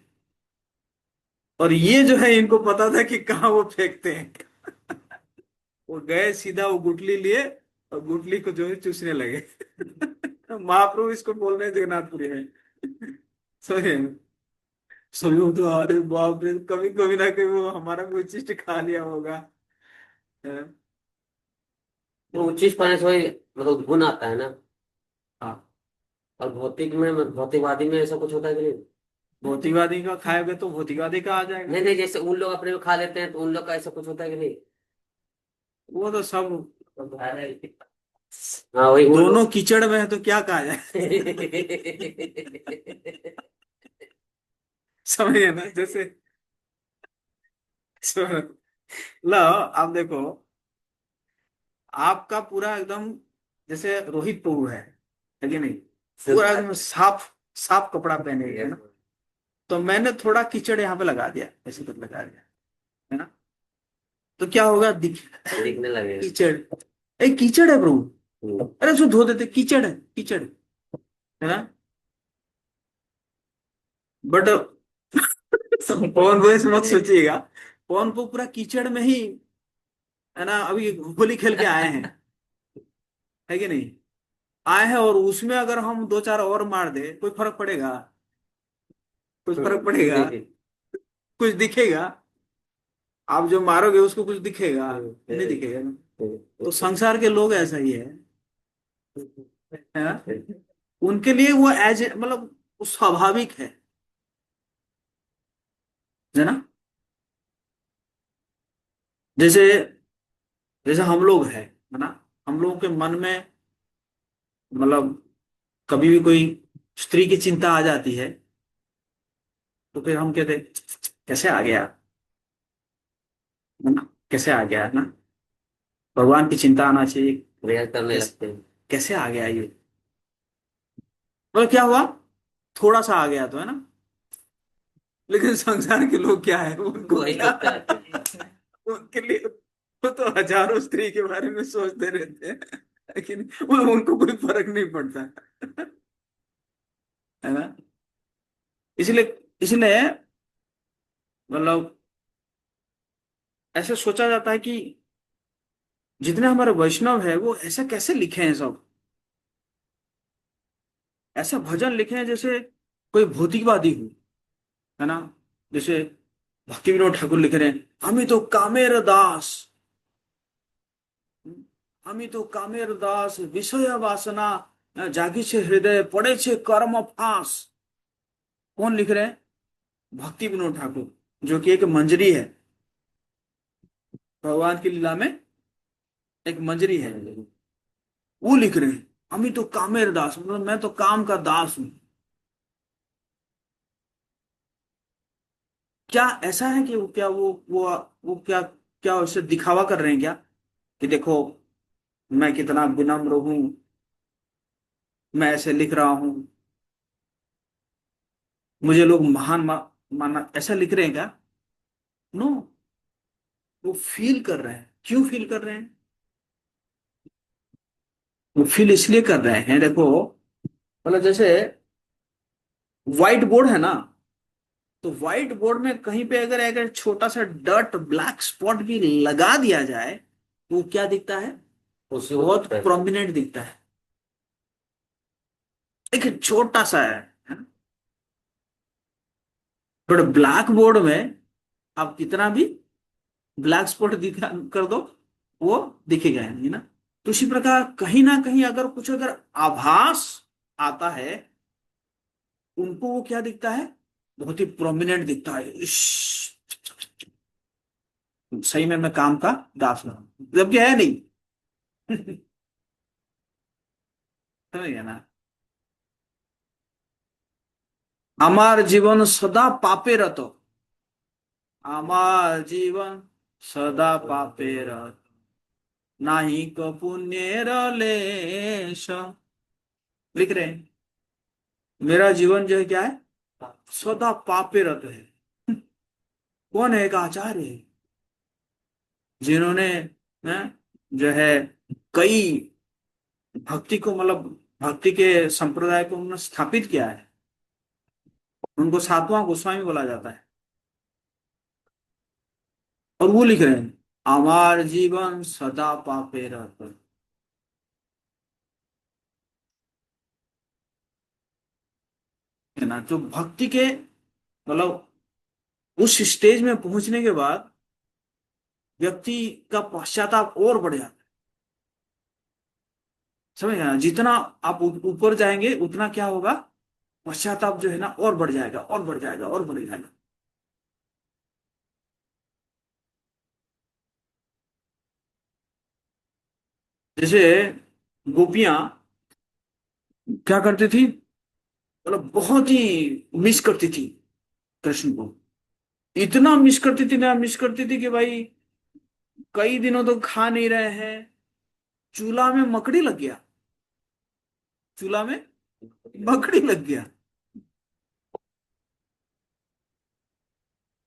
और ये जो है इनको पता था कि कहाँ वो फेंकते हैं। वो गए सीधा, वो गुटली लिए और गुटली को जो है चूसने लगे। महाप्रभु इसको बोल रहे हैं जगन्नाथपुरी में। सही है। सभी वो तो, अरे बाप रे, कभी कभी ना कभी वो हमारा भी उच्छिष्ट खा लिया होगा। तो उच्चिष्ट पाने से वही मतलब गुण आता है ना। हाँ, और भौतिकवादी में ऐसा कुछ होता है कि नहीं? भौतिकवादी का खाएगा तो भौतिकवादी का आ जाएगा। नहीं नहीं, जैसे उन लोग अपने में खा लेते हैं तो उन लोग का ऐसा कुछ होता है कि नहीं? वो तो सब हाँ वही उन दोनों लोग। कीचड़ में है तो क्या कहा जाए। समझे ना, जैसे लो, आप देखो, आपका पूरा एकदम जैसे रोहित प्रभु है कि नहीं, पूरा एकदम साफ साफ कपड़ा पहने हुए है ना, तो मैंने थोड़ा कीचड़ यहाँ पे लगा दिया, ऐसे कुछ लगा दिया, है ना, तो क्या होगा, दिखने लगे। कीचड़, कीचड़ है प्रभु, हम्म। अरे उसको धो देते, कीचड़ है, कीचड़ है ना। बट पवन को मत सोचिएगा, पवन को पूरा कीचड़ में ही, है ना, अभी होली खेल के आए हैं, है कि नहीं, आए हैं, और उसमें अगर हम 2-4 और मार दे, कोई फर्क पड़ेगा, कुछ फर्क पड़ेगा, कुछ दिखेगा, आप जो मारोगे उसको कुछ दिखेगा, नहीं दिखेगा ना। तो संसार के लोग ऐसा ही है ना, उनके लिए वो एज, मतलब वो स्वाभाविक है ना। जैसे जैसे हम लोग है ना, हम लोगों के मन में, मतलब कभी भी कोई स्त्री की चिंता आ जाती है, तो फिर हम कहते कैसे आ गया, है ना, कैसे आ गया, है ना, भगवान की चिंता आना चाहिए, प्रेयर करने कैसे, लगते हैं। कैसे आ गया ये, मतलब क्या हुआ, थोड़ा सा आ गया तो, है ना। लेकिन संसार के लोग क्या है, उनको वही क्या, तो कहते हैं। उनके लिए वो तो हजारों स्त्री के बारे में सोचते रहते हैं, लेकिन उनको कोई फर्क नहीं पड़ता, है ना। इसलिए इसलिए मतलब ऐसे सोचा जाता है कि जितने हमारे वैष्णव है वो ऐसा कैसे लिखे हैं सब, ऐसा भजन लिखे हैं जैसे कोई भौतिकवादी हो, है ना। जैसे भक्ति विनोद ठाकुर लिख रहे हैं, हमें तो कामेर दास, हमें तो कामेर दास विषय वासना जागी छे हृदय पड़े छे कर्म फांस। कौन लिख रहे हैं, भक्ति विनोद ठाकुर, जो कि एक मंजरी है, भगवान की लीला में एक मंजरी है, वो लिख रहे हैं अमी तो कामेर दास, मतलब मैं तो काम का दास हूं। क्या ऐसा है कि वो क्या वो क्या क्या उससे दिखावा कर रहे हैं क्या, कि देखो मैं कितना विनम्र हूं, मैं ऐसे लिख रहा हूं, मुझे लोग महान माना, ऐसा लिख रहे हैं क्या? नो, वो फील कर रहे हैं। क्यों फील कर रहे हैं? वो फील इसलिए कर रहे हैं, देखो मतलब जैसे व्हाइट बोर्ड है ना, तो व्हाइट बोर्ड में कहीं पे अगर अगर छोटा सा डॉट ब्लैक स्पॉट भी लगा दिया जाए तो वो क्या दिखता है? उसी बहुत वक्त है। प्रोमिनेंट दिखता है। एक छोटा सा है, बट ब्लैक बोर्ड में आप कितना भी ब्लैक स्पॉट दिखा कर दो, वो दिखेगा नहीं ना। तो इसी प्रकार कहीं ना कहीं अगर कुछ अगर आभास आता है, उनको वो क्या दिखता है? बहुत ही प्रोमिनेंट दिखता है। सही में मैं काम का दास हूं, जबकि है नहीं। समझ गया ना? আমার জীবন সদা পাপে রত, আমার জীवन सदा पापे रत, नाही को पुण्य लेश। लिख रहे हैं मेरा जीवन जो है क्या है? सदा पापे रत है। कौन है? एक आचार्य है, जिन्होंने जो है कई भक्ति को मतलब भक्ति के संप्रदाय को उन्होंने स्थापित किया है। उनको सातवां गोस्वामी बोला जाता है। और वो लिख रहे हैं हमार जीवन सदा पापे रहता है ना। जो भक्ति के मतलब उस स्टेज में पहुंचने के बाद व्यक्ति का पश्चाताप और बढ़ जाता है। समझ गए ना? जितना आप ऊपर जाएंगे उतना क्या होगा? पश्चाताप जो है ना और बढ़ जाएगा, और बढ़ जाएगा, और बढ़ जाएगा। जैसे गोपियां क्या करती थी, मतलब बहुत ही मिस करती थी कृष्ण को। इतना मिस करती थी ना, मिस करती थी कि भाई कई दिनों तो खा नहीं रहे हैं, चूल्हा में मकड़ी लग गया, चूल्हा में मकड़ी लग गया।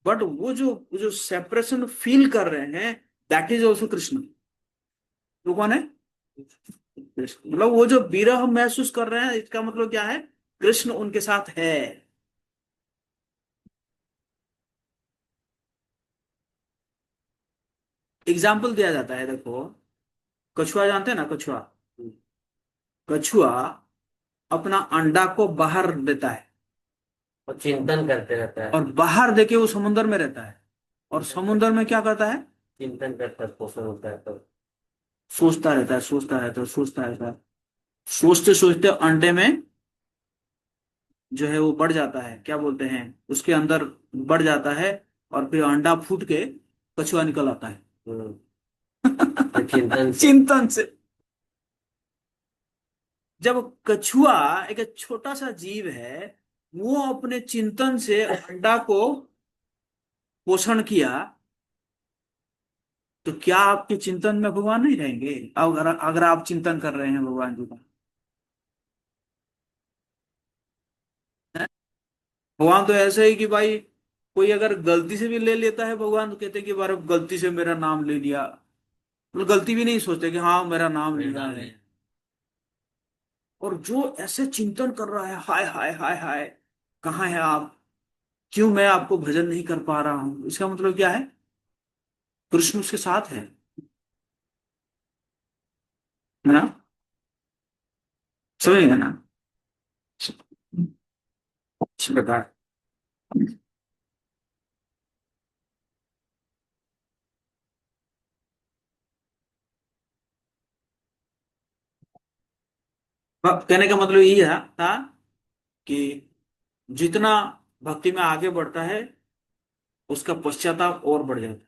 बट वो जो सेपरेशन फील कर रहे हैं, दैट इज ऑल्सो कृष्ण। वो कौन है? कृष्ण। मतलब वो जो विरह महसूस कर रहे हैं, इसका मतलब क्या है? कृष्ण उनके साथ है। एग्जाम्पल दिया जाता है, देखो कछुआ जानते हैं ना? कछुआ, कछुआ अपना अंडा को बाहर देता है, और चिंतन करते रहता है। और बाहर देके वो समुद्र में रहता है, और समुद्र में क्या करता है? चिंतन करता है, पोषण होता है तो। सोचता रहता है, सोचता रहता है, सोचता रहता है। सोचते सोचते अंडे में जो है वो बढ़ जाता है, क्या बोलते हैं, उसके अंदर बढ़ जाता है, और फिर अंडा फूट के कछुआ निकल आता है। तो चिंतन से। चिंतन से। जब कछुआ एक छोटा सा जीव है, वो अपने चिंतन से अंडा को पोषण किया, तो क्या आपके चिंतन में भगवान नहीं रहेंगे? अगर आप चिंतन कर रहे हैं भगवान जी का, हैं? भगवान तो ऐसे ही कि भाई कोई अगर गलती से भी ले लेता है, भगवान तो कहते हैं कि बार गलती से मेरा नाम ले लिया, मतलब गलती भी नहीं सोचते कि हाँ मेरा नाम मेरा लिया नाम है। है। और जो ऐसे चिंतन कर रहा है, हाय हाय हाय हाय, कहाँ है आप? क्यों मैं आपको भजन नहीं कर पा रहा हूं? इसका मतलब क्या है? कृष्ण उसके साथ है ना? समझ गए ना? इस प्रकार कहने का मतलब यही था कि जितना भक्ति में आगे बढ़ता है, उसका पश्चाताप और बढ़ जाता है।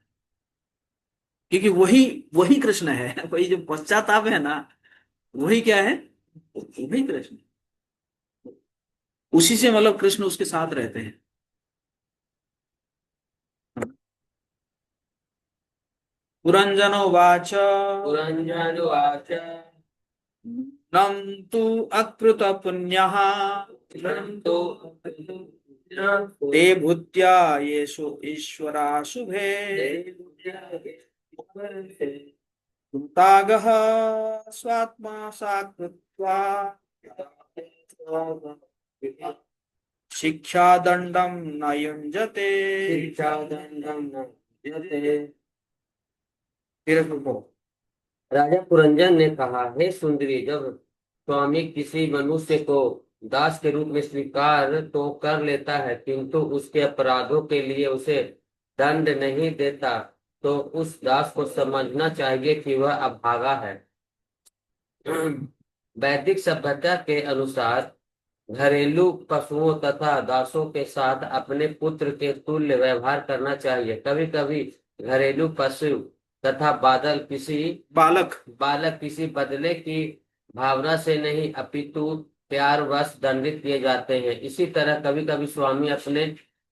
क्योंकि वही वही कृष्ण है। वही जो पश्चाताप है ना, वही क्या है, वही कृष्ण। उसी से मतलब कृष्ण उसके साथ रहते हैं। पुरंजनो वाच पुरंजनुवाच नम तु अकृत पुण्यः तो ते भूत्या येषु ईश्वरा शुभे कृतागः स्वात्मा साकृत्वा शिक्षादंडं न युञ्जते। शिक्षादंडं न विद्यते। फिर सुनो। राजा पुरंजन ने कहा, हे सुंदरी, जब स्वामी किसी मनुष्य को दास के रूप में स्वीकार तो कर लेता है किंतु उसके अपराधों के लिए उसे दंड नहीं देता, तो उस दास को समझना चाहिए कि वह अभागा है। वैदिक सभ्यता के अनुसार घरेलू पशुओं तथा दासों के साथ अपने पुत्र के तुल्य व्यवहार करना चाहिए। कभी कभी घरेलू पशु तथा बालक बालक किसी बदले की भावना से नहीं अपितु प्यार वश दंडित किए जाते हैं। इसी तरह कभी कभी स्वामी अपने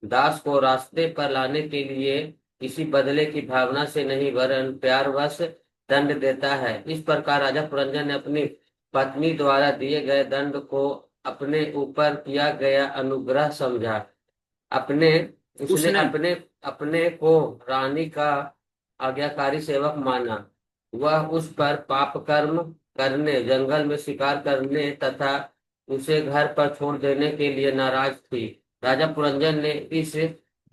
दास को रास्ते पर लाने के लिए किसी बदले की भावना से नहीं वरन प्यार वश दंड देता है। इस प्रकार राजा पुरंजन ने अपनी पत्नी द्वारा दिए गए दंड को अपने ऊपर किया गया अनुग्रह समझा। अपने उसने उसने अपने अपने को रानी का आज्ञाकारी सेवक माना। वह उस पर पाप कर्म करने, जंगल में शिकार करने तथा उसे घर पर छोड़ देने के लिए नाराज थी। राजा पुरंजन ने इस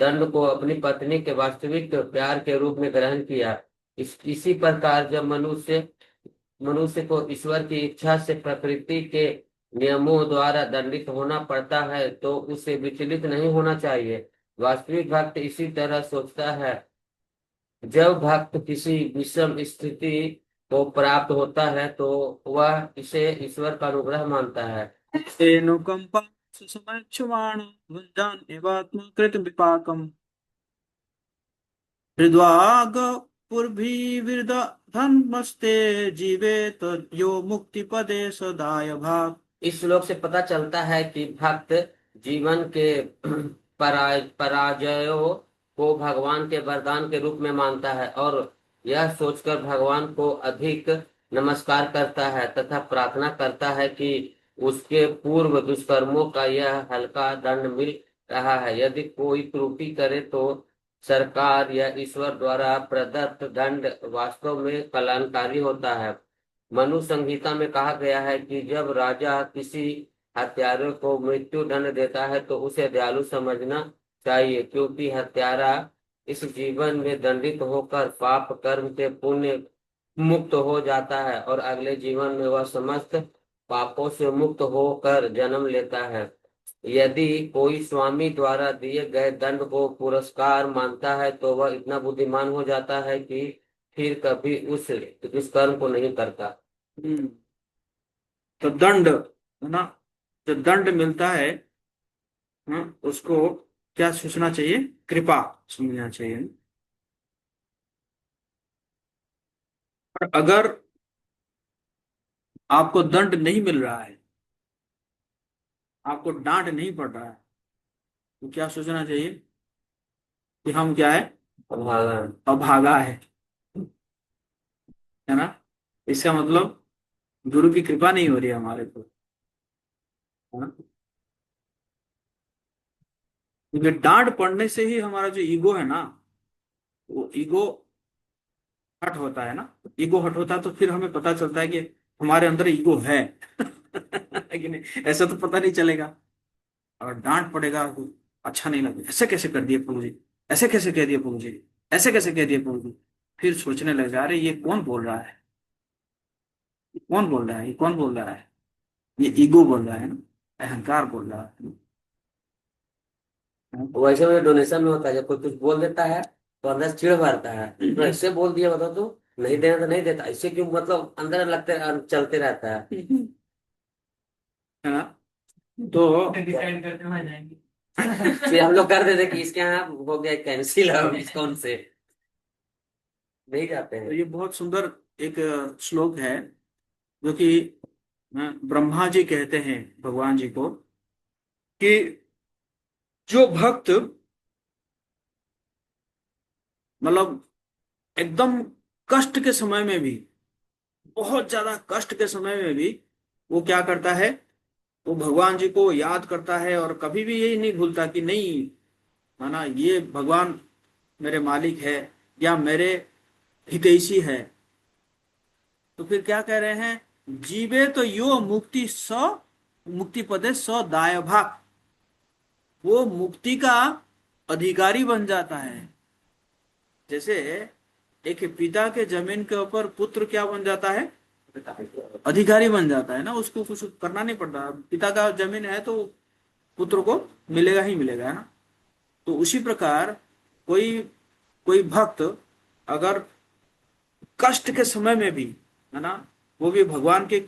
दंड को अपनी पत्नी के वास्तविक प्यार के रूप में ग्रहण किया। इसी प्रकार जब मनुष्य को ईश्वर की इच्छा से प्रकृति के नियमों द्वारा दंडित होना पड़ता है तो उसे विचलित नहीं होना चाहिए। वास्तविक भक्त इसी तरह सोचता है। जब भक्त किसी विषम स्थिति को प्राप्त होता है तो वह इसे ईश्वर का अनुग्रह मानता है। तेनुकंपा सुसमक्षमाण भुञ्जान एवात्मकृत विपाकम हृद्वाग पुरभिविर्द धर्मस्ते जीवेत यो मुक्ति पदे सदाय भाग। इस श्लोक से पता चलता है कि भक्त जीवन के पराजयों को भगवान के वरदान के रूप में मानता है और यह सोचकर भगवान को अधिक नमस्कार करता है तथा प्रार्थना करता है कि उसके पूर्व दुष्कर्मों का यह हल्का दंड मिल रहा है। यदि कोई त्रुटि करे तो सरकार या ईश्वर द्वारा प्रदत्त दंड वास्तव में कल्याणकारी होता है। मनु संहिता में कहा गया है कि जब राजा किसी हत्यारे को मृत्यु दंड देता है तो उसे दयालु समझना चाहिए, क्योंकि हत्यारा इस जीवन में दंडित होकर पाप कर्म से पुण्य मुक्त हो जाता है और अगले जीवन में वह समस्त पापों से मुक्त होकर जन्म लेता है। यदि कोई स्वामी द्वारा दिए गए दंड को पुरस्कार मानता है तो वह इतना बुद्धिमान हो जाता है कि फिर कभी उस कर्म को नहीं करता। हम्म, तो दंड है ना, जो दंड मिलता है, उसको क्या सोचना चाहिए, कृपा समझना चाहिए। और अगर आपको दंड नहीं मिल रहा है, आपको डांट नहीं पड़ रहा है, तो क्या सोचना चाहिए कि हम क्या है, भगवान अभागा है ना। इसका मतलब गुरु की कृपा नहीं हो रही है हमारे को, है ना। क्योंकि डांट पड़ने से ही हमारा जो ईगो है ना, वो ईगो हट होता है ना। ईगो हट होता है तो फिर हमें पता चलता है कि हमारे अंदर ईगो है। कि नहीं, ऐसा तो पता नहीं चलेगा। और डांट पड़ेगा तो अच्छा नहीं लगेगा, ऐसे कैसे कर दिए प्रभु जी, ऐसे कैसे कह दिए प्रभु जी, ऐसे कैसे कह दिए प्रभु जी। फिर सोचने लग जा रहे ये कौन बोल रहा है, ये कौन बोल रहा है, ये कौन बोल रहा है। ये ईगो बोल रहा है ना, अहंकार बोल रहा है। वैसे में डोनेशन में होता है, जब कोई कुछ बोल देता है तो अंदर से चिढ़ भरता है, तो ऐसे बोल दिया, बता तो नहीं देना तो नहीं देता, इससे क्यों, मतलब अंदर लगते चलते रहता है। है ना। तो डिसाइड करते हुए जाएंगे। फिर हम लोग कर देते कि इसके यहाँ हो गया कैंसिल, अब इसको उनसे नहीं जाते तो हैं। ये बहुत सुंदर एक श्लोक है, जो कि ब्रह्मा जी कहते हैं भगवान जी को कि जो भक्त मतलब एकदम कष्ट के समय में भी, बहुत ज्यादा कष्ट के समय में भी वो क्या करता है, वो भगवान जी को याद करता है और कभी भी यही नहीं भूलता कि नहीं, है ना, ये भगवान मेरे मालिक है या मेरे हितैषी है। तो फिर क्या कह रहे हैं, जीवे तो यो मुक्ति स मुक्ति पदे स दाय भाग, वो मुक्ति का अधिकारी बन जाता है। जैसे एक पिता के जमीन के ऊपर पुत्र क्या बन जाता है, अधिकारी बन जाता है ना, उसको कुछ करना नहीं पड़ता, पिता का जमीन है तो पुत्र को मिलेगा ही मिलेगा, है ना। तो उसी प्रकार कोई कोई भक्त अगर कष्ट के समय में भी, है ना, वो भी भगवान के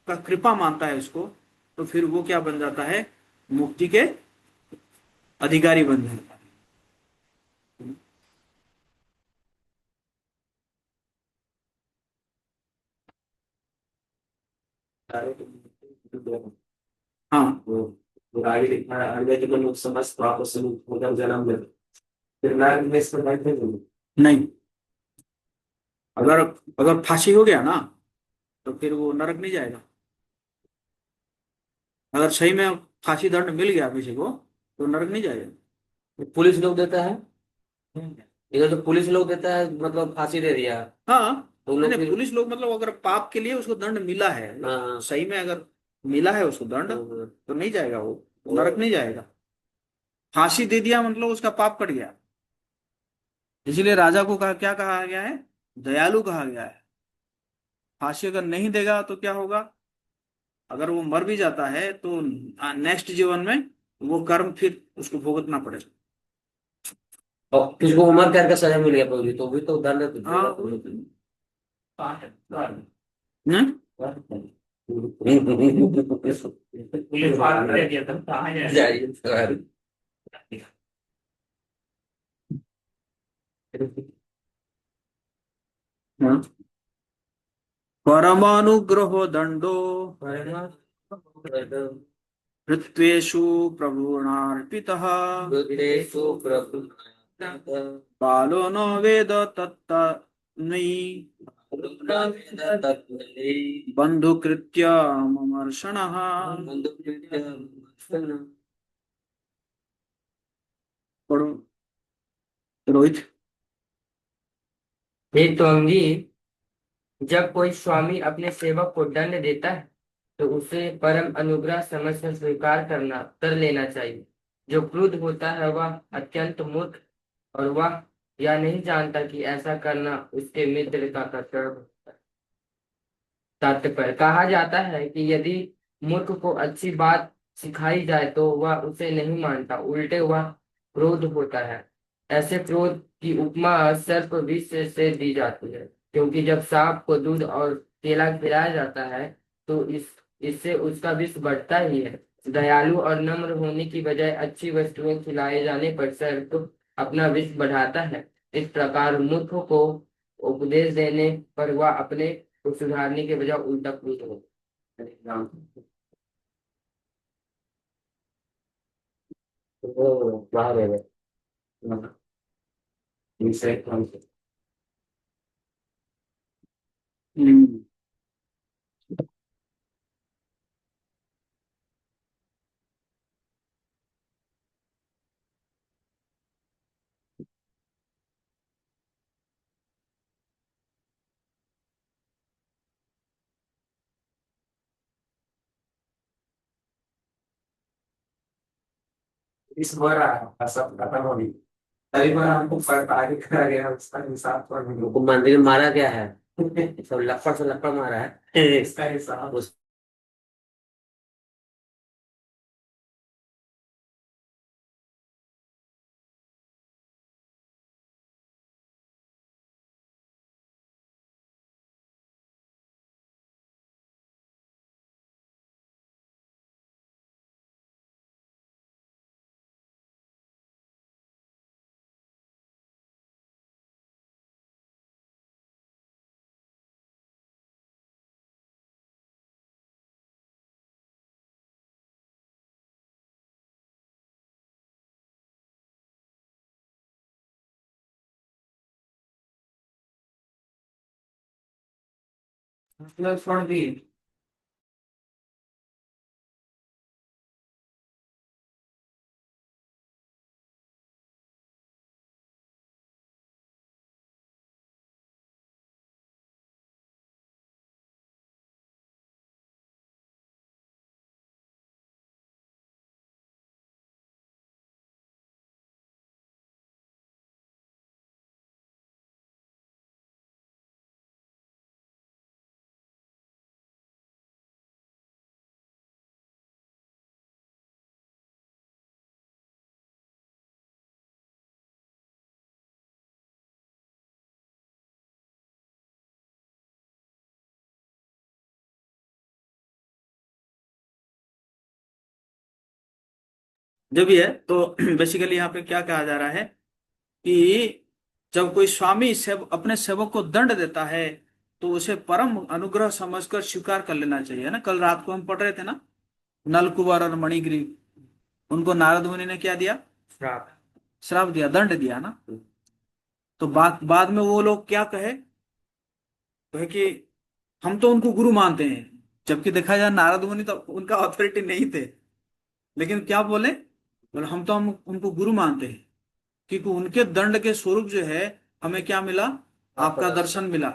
का कृपा मानता है उसको, तो फिर वो क्या बन जाता है, मुक्ति के अधिकारी बन जाता है। हाँ, वो आगे लिखना है, अन्य जीवन लोग समस्त पाप से मुक्त होकर जन्म लेते, फिर नरक में इसमें बैठे नहीं। नहीं, अगर अगर फांसी हो गया ना, तो फिर वो नरक नहीं जाएगा। अगर सही में फांसी दंड मिल गया किसी को, तो नरक नहीं जाएगा। पुलिस लोग देता है, इधर तो पुलिस लोग देता है, मतलब फांसी दे दिया हाँ, तो नहीं लोग नहीं, फिर। पुलिस लोग मतलब अगर पाप के लिए उसको दंड मिला है, हाँ। सही में अगर मिला है उसको दंड, तो नहीं जाएगा वो, नरक नहीं जाएगा। फांसी दे दिया मतलब उसका पाप कट गया। इसीलिए राजा को क्या कहा गया है, दयालु कहा गया है। फांसी अगर नहीं देगा तो क्या होगा, अगर वो मर भी जाता है तो नेक्स्ट जीवन में वो कर्म फिर उसको भुगतना पड़ेगा। और किसको उम्र कैद का सजा मिल गया तो भी तो दंड तो हाँ, देगा तो। न? पुलिस वाला दे दिया था, कहाँ जाए। जाइए सर। हाँ। परमानुग्रहो दंडो हृत्वेषु प्रभुर्नार्पितः, बुद्धेषु प्रभु बालो न वेद तत्तन्मै, बंधुकृत्य ममर्षणः। पढ़ो रोहित। हे त्वंगी, जब कोई स्वामी अपने सेवक को दंड देता है तो उसे परम अनुग्रह समझकर स्वीकार कर लेना चाहिए। जो क्रुद्ध होता है वह अत्यंत मूर्ख, और वह यह नहीं जानता कि ऐसा करना उसके मित्र का कर्तव्य होता है। तात्पर्य, कहा जाता है कि यदि मूर्ख को अच्छी बात सिखाई जाए तो वह उसे नहीं मानता, उल्टे वह क्रोध होता है। ऐसे क्रोध की उपमा सर्प विष से दी जाती है, क्योंकि जब सांप को दूध और केला खिलाया जाता है तो इससे उसका विष बढ़ता ही है। दयालु और नम्र होने की बजाय अच्छी वस्तुएं खिलाए जाने पर सर्प अपना विष बढ़ाता है। इस प्रकार मूर्ख को उपदेश देने पर वह अपने को सुधारने के बजाय उल्टा क्रोध हो। बाहर है। हम्म। इस बार सब खत्म हो गई, तभी बार हमको आगे करा गया उसका हिसाब पर उनको मंदिर में मारा गया है, सब लपड़ से लपड़ मारा है। इसका हिसाब उस छोड़ दिए। जो भी है, तो बेसिकली यहाँ पे क्या कहा जा रहा है कि जब कोई स्वामी अपने सेवक को दंड देता है तो उसे परम अनुग्रह समझकर स्वीकार कर लेना चाहिए ना। कल रात को हम पढ़ रहे थे ना, नलकुबर और मणिग्रीव, उनको नारद मुनि ने क्या दिया? श्राप। श्राप दिया, दंड दिया ना। तो बाद में वो लोग क्या कहे कि हम तो उनको गुरु मानते हैं, जबकि देखा जाए नारद मुनि तो उनका अथॉरिटी नहीं थे, लेकिन क्या बोले हम तो हम उनको गुरु मानते हैं, क्योंकि उनके दंड के स्वरूप जो है हमें क्या मिला? आपका दर्शन मिला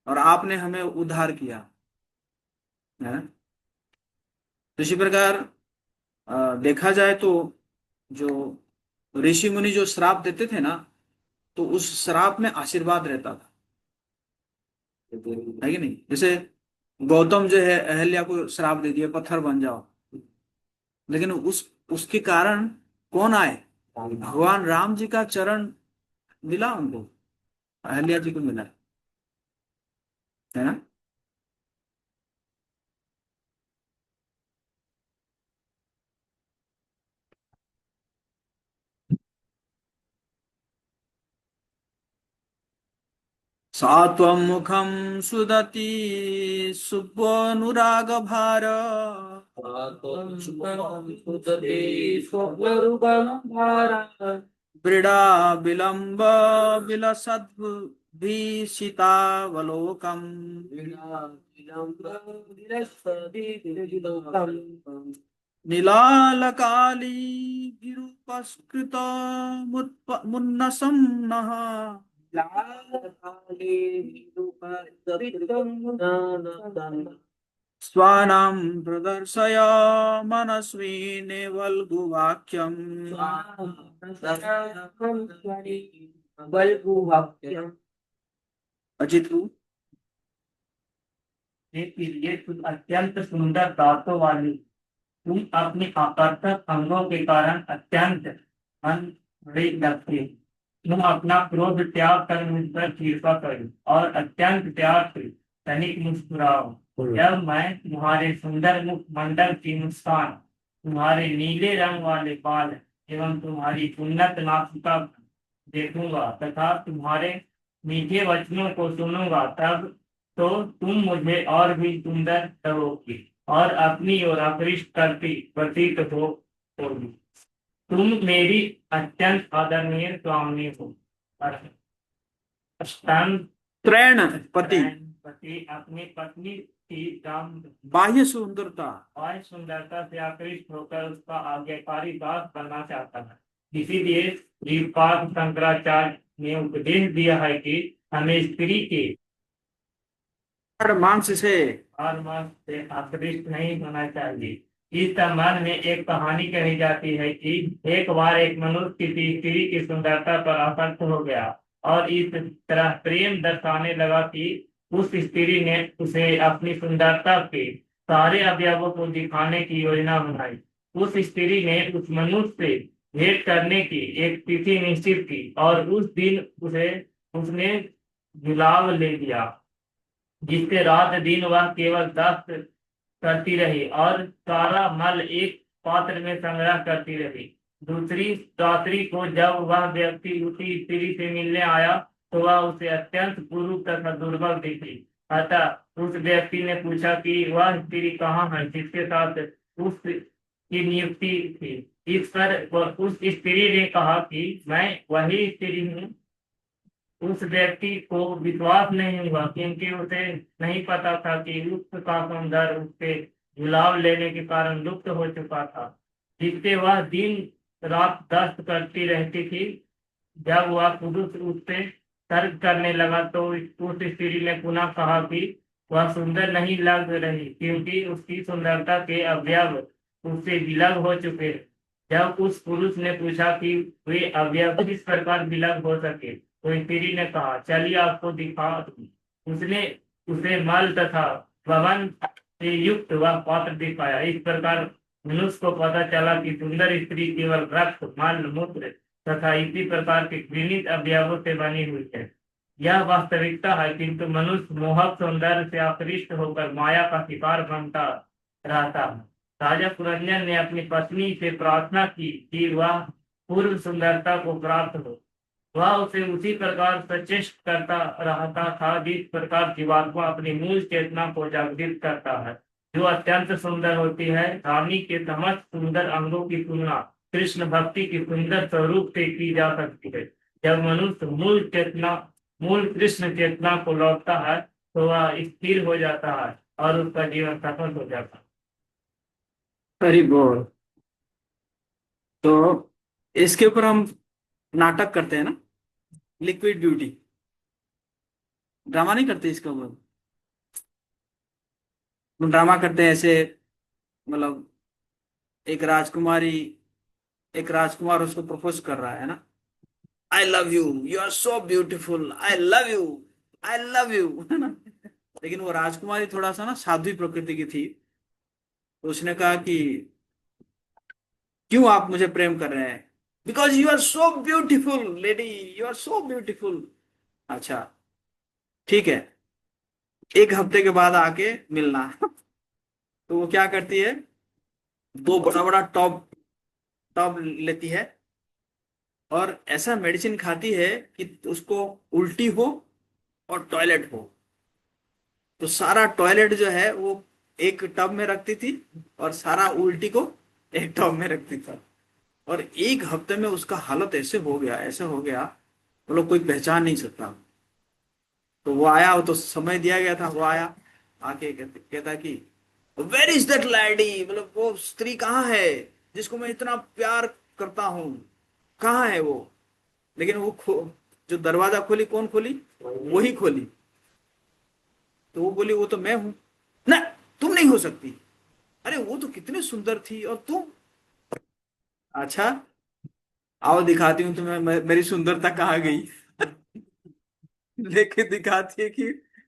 और आपने हमें उद्धार किया है। तो इसी प्रकार देखा जाए तो जो ऋषि मुनि जो श्राप देते थे ना, तो उस श्राप में आशीर्वाद रहता था, है कि नहीं? जैसे गौतम जो है अहल्या को श्राप दे दिया, पत्थर बन जाओ, लेकिन उसके कारण कौन आए? भगवान राम जी का चरण मिला उनको, अहल्या जी को मिला, है ना। सात्वं मुखं सुदति सुब्बनुराग भार व्रीडा विलंब विलसद्भीषितावलोकम् नीलालकाली गिरुपस्कृत मुन्नसं नः स्वानां प्रदर्शय मनस्विने वल्गुवाक्यम् अजित। ये तुम अत्यंत सुंदर दांतों वाली, तुम अपने आकर्षक अंगों के कारण अत्यंत मन बड़े लगते हो। तुम अपना क्रोध त्याग कर मुझ पर कृपा करो और अत्यंत प्यार से तनिक मुस्कुराओ। जब मैं तुम्हारे सुंदर मुख मंडल की मुस्कान, तुम्हारे नीले रंग वाले बाल एवं तुम्हारी उन्नत नासिका देखूंगा तथा तुम्हारे मीठे वचनों को सुनूंगा, तब तो तुम मुझे और भी सुंदर लगोगी और अपनी ओर आकृष्ट करती प्रतीत होगी। तुम मेरी अत्यंत आदरणीय स्वामी हो। अष्टांग त्रैण पति पति अपनी पत्नी की दाम बाह्य सुंदरता और सुंदरता से आकृष्ट होकर उसका आज्ञाकारी दास बनना चाहता है। इसीलिए श्रीपाद शंकराचार्य ने उपदेश दिया है कि हमें स्त्री के मांस से और मांस से आकृष्ट नहीं होना चाहिए। इस संबंध में एक कहानी कही जाती है कि एक बार एक मनुष्य किसी स्त्री की सुंदरता पर आसक्त हो गया और इस तरह प्रेम दर्शाने लगा कि उस स्त्री ने उसे अपनी सुंदरता के सारे अवयवों को दिखाने की योजना बनाई। उस स्त्री ने उस मनुष्य से भेंट करने की एक तिथि निश्चित की और उस दिन उसने जुलाब ले लिया, जिससे रात दिन वह केवल दस्त करती रही और सारा मल एक पात्र में संग्रह करती रही। दूसरी रात्रि को जब वह व्यक्ति उसी स्त्री से मिलने आया तो वह उसे अत्यंत कुरूप तथा दुर्बल दिखी। अतः उस व्यक्ति ने पूछा कि वह स्त्री कहाँ है जिसके साथ उसकी नियुक्ति थी। इस पर उस स्त्री ने कहा कि मैं वही स्त्री हूँ उस व्यक्ति को विश्वास नहीं हुआ, क्योंकि उसे नहीं पता था कि उसका सौंदर्य उसके जुलाब लेने के कारण लुप्त हो चुका था, जिससे वह दिन रात दस्त करती रहती थी। जब वह पुरुष उससे तर्क करने लगा तो उस स्त्री ने पुनः कहा कि वह सुंदर नहीं लग रही, क्योंकि उसकी सुंदरता के अवयव उससे विलग हो चुके। जब उस पुरुष ने पूछा कि वे अवयव किस प्रकार विलग हो सके, तो स्त्री ने कहा, चलिए आपको दिखा दूं। उसने उसे मल तथा पवन से युक्त वह पात्र दिखाया। इस प्रकार मनुष्य को पता चला कि सुंदर स्त्री केवल रक्त, मल, मूत्र तथा इसी प्रकार के घृणित अवयवों से बनी हुई है। यह वास्तविकता है, किंतु मनुष्य मोहक सौंदर्य से आकृष्ट होकर माया का शिकार बनता रहता है। राजा पुरंजन ने अपनी पत्नी से प्रार्थना की कि वह पूर्व सुंदरता को प्राप्त हो। वह उसे उसी प्रकार सचेष्ट करता रहता था जिस प्रकार जीवात्मा अपनी मूल चेतना को जागृत करता है, जो अत्यंत सुंदर होती है। रानी के समस्त सुंदर अंगों की तुलना कृष्ण भक्ति की सुंदर स्वरूप से की जा सकती है। जब मनुष्य मूल कृष्ण चेतना को लौटता है तो वह स्थिर हो जाता है और उसका जीवन सफल हो जाता है। हरि बोल। तो इसके ऊपर हम नाटक करते हैं ना, लिक्विड ब्यूटी, ड्रामा नहीं करते इसके ऊपर। हम ड्रामा करते हैं ऐसे, मतलब एक राजकुमारी, एक राजकुमार उसको प्रपोज कर रहा है ना, I love you, you are so beautiful, I love you, I love you, है ना। लेकिन वो राजकुमारी थोड़ा सा ना साध्वी प्रकृति की थी, तो उसने कहा कि क्यों आप मुझे प्रेम कर रहे हैं, because you are so beautiful lady, you are so beautiful. अच्छा ठीक है, एक हफ्ते के बाद आके मिलना। तो वो क्या करती है, दो बड़ा बड़ा टॉप टॉप लेती है और ऐसा मेडिसिन खाती है कि उसको उल्टी हो और टॉयलेट हो। तो सारा टॉयलेट जो है वो एक टब में रखती थी और सारा उल्टी को एक टब में रखती था। और एक हफ्ते में उसका हालत ऐसे हो गया, ऐसे हो गया, मतलब कोई पहचान नहीं सकता। तो वो आया, वो तो समय दिया गया था, वो आया, आके कहता कि वेर इज दैट लेडी, मतलब वो स्त्री कहाँ है जिसको मैं इतना प्यार करता हूँ, कहाँ है वो। लेकिन वो जो दरवाजा खोली, कौन खोली, वही खोली। तो वो बोली वो तो मैं हूं। ना, तुम नहीं हो सकती, अरे वो तो कितनी सुंदर थी और तुम। अच्छा आओ दिखाती हूँ तुम्हें मेरी सुंदरता कहाँ गई। लेके दिखाती है कि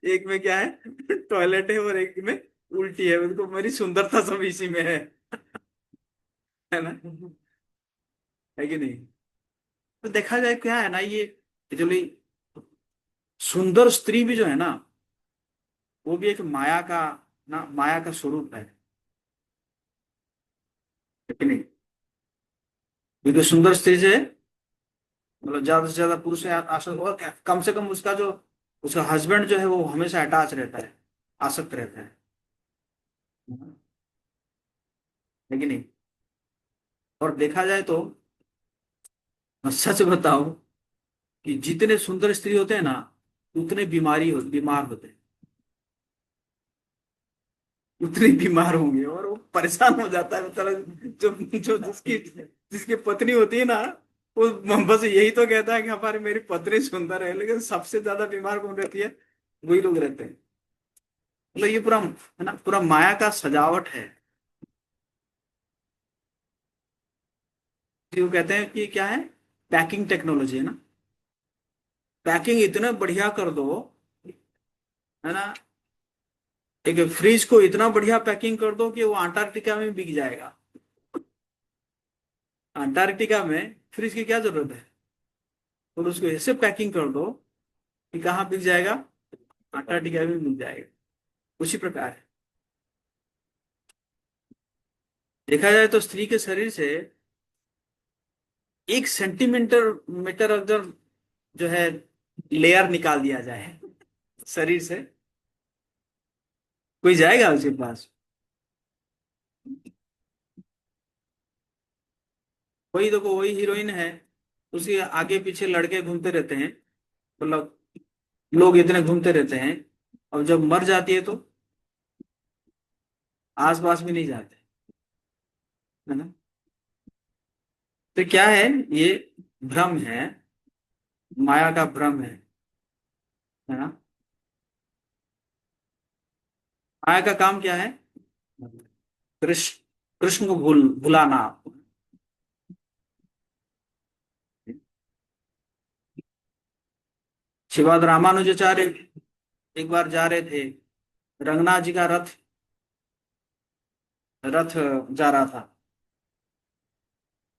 एक में क्या है, टॉयलेट है और एक में उल्टी है, उनको मेरी सुंदरता सब इसी में है ना, है कि नहीं। तो देखा जाए क्या है ना, ये एक्चुअली सुंदर स्त्री भी जो है ना, वो भी एक माया का, ना माया का स्वरूप है कि नहीं। क्योंकि सुंदर स्त्री से मतलब ज्यादा से ज्यादा पुरुष आसक्त, और कम से कम उसका जो, उसका हस्बैंड जो है वो हमेशा अटैच रहता है, आसक्त रहता है कि नहीं। और देखा जाए तो मैं सच बताऊं कि जितने सुंदर स्त्री होते हैं ना, उतने बीमार होते हैं, उतने बीमार होंगे और वो परेशान हो जाता है मतलब, जो जो जिसकी जिसकी पत्नी होती है ना, वो बस यही तो कहता है कि हमारी मेरी पत्नी सुंदर है, लेकिन सबसे ज्यादा बीमार कौन रहती है, वही लोग रहते हैं। मतलब ये पूरा है ना, पूरा माया का सजावट है। जो कहते हैं कि क्या है, पैकिंग टेक्नोलॉजी है ना, पैकिंग इतना बढ़िया कर दो, है ना, एक फ्रिज को इतना बढ़िया पैकिंग कर दो कि वो अंटार्कटिका में बिक जाएगा। अंटार्कटिका में फ्रिज की क्या जरूरत है, और उसको ऐसे पैकिंग कर दो कि कहाँ बिक जाएगा, अंटार्कटिका में मिल जाएगा। उसी प्रकार है, देखा जाए तो स्त्री के शरीर से 1 सेंटीमीटर मीटर अगर जो है लेयर निकाल दिया जाए शरीर से, कोई जाएगा उसके पास। वही देखो, वही हीरोइन है, उसके आगे पीछे लड़के घूमते रहते हैं, मतलब लोग इतने घूमते रहते हैं, और जब मर जाती है तो आसपास भी नहीं जाते, है ना। तो क्या है, ये भ्रम है, माया का भ्रम है ना। माया का काम क्या है? कृष्ण कृष्ण को भुलाना। श्रीपाद रामानुजाचार्य एक बार जा रहे थे, रंगनाथ जी का रथ रथ जा रहा था,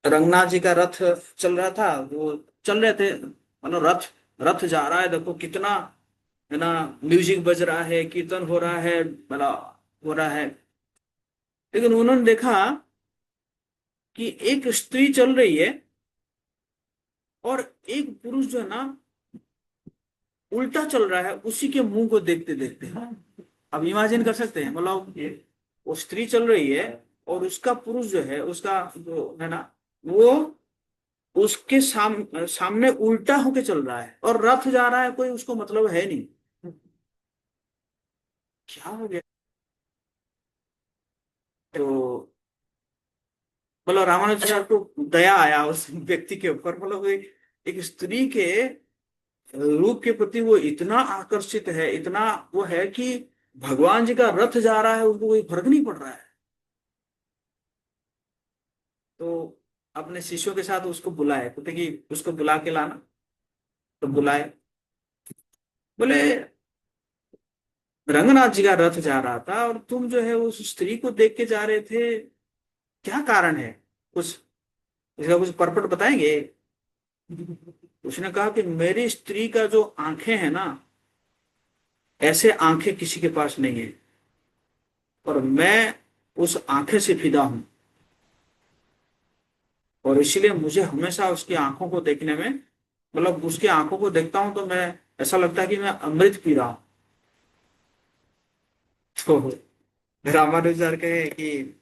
रंगनाथ जी का रथ चल रहा था, वो चल रहे थे, मतलब रथ रथ जा रहा है, देखो कितना, है ना, म्यूजिक बज रहा है, कीर्तन हो रहा है, मतलब हो रहा है। लेकिन उन्होंने देखा कि एक स्त्री चल रही है, और एक पुरुष जो है ना उल्टा चल रहा है, उसी के मुंह को देखते देखते। अब इमेजिन कर सकते हैं, मतलब वो स्त्री चल रही है, और उसका पुरुष जो है, उसका जो है ना, वो उसके सामने उल्टा होके चल रहा है, और रथ जा रहा है, कोई उसको मतलब है नहीं। क्या हो गया? तो मतलब रामानुजाचार्य को दया आया उस व्यक्ति के ऊपर, मतलब एक स्त्री के रूप के प्रति वो इतना आकर्षित है, इतना वो है कि भगवान जी का रथ जा रहा है, उसको कोई फर्क नहीं पड़ रहा है। तो अपने शिष्यों के साथ उसको बुलाए, कहते कि उसको बुला के लाना। तो बुलाए, बोले रंगनाथ जी का रथ जा रहा था, और तुम जो है उस स्त्री को देख के जा रहे थे, क्या कारण है? कुछ इसका कुछ पर्पट बताएंगे? उसने कहा कि मेरी स्त्री का जो आंखें हैं ना, ऐसे आंखें किसी के पास नहीं है, और मैं उस आंखें से फिदा हूं, और इसीलिए मुझे हमेशा उसकी आंखों को देखने में, मतलब उसकी आंखों को देखता हूं तो मैं, ऐसा लगता है कि मैं अमृत पी रहा हूं। तो रामानुजर कहे कि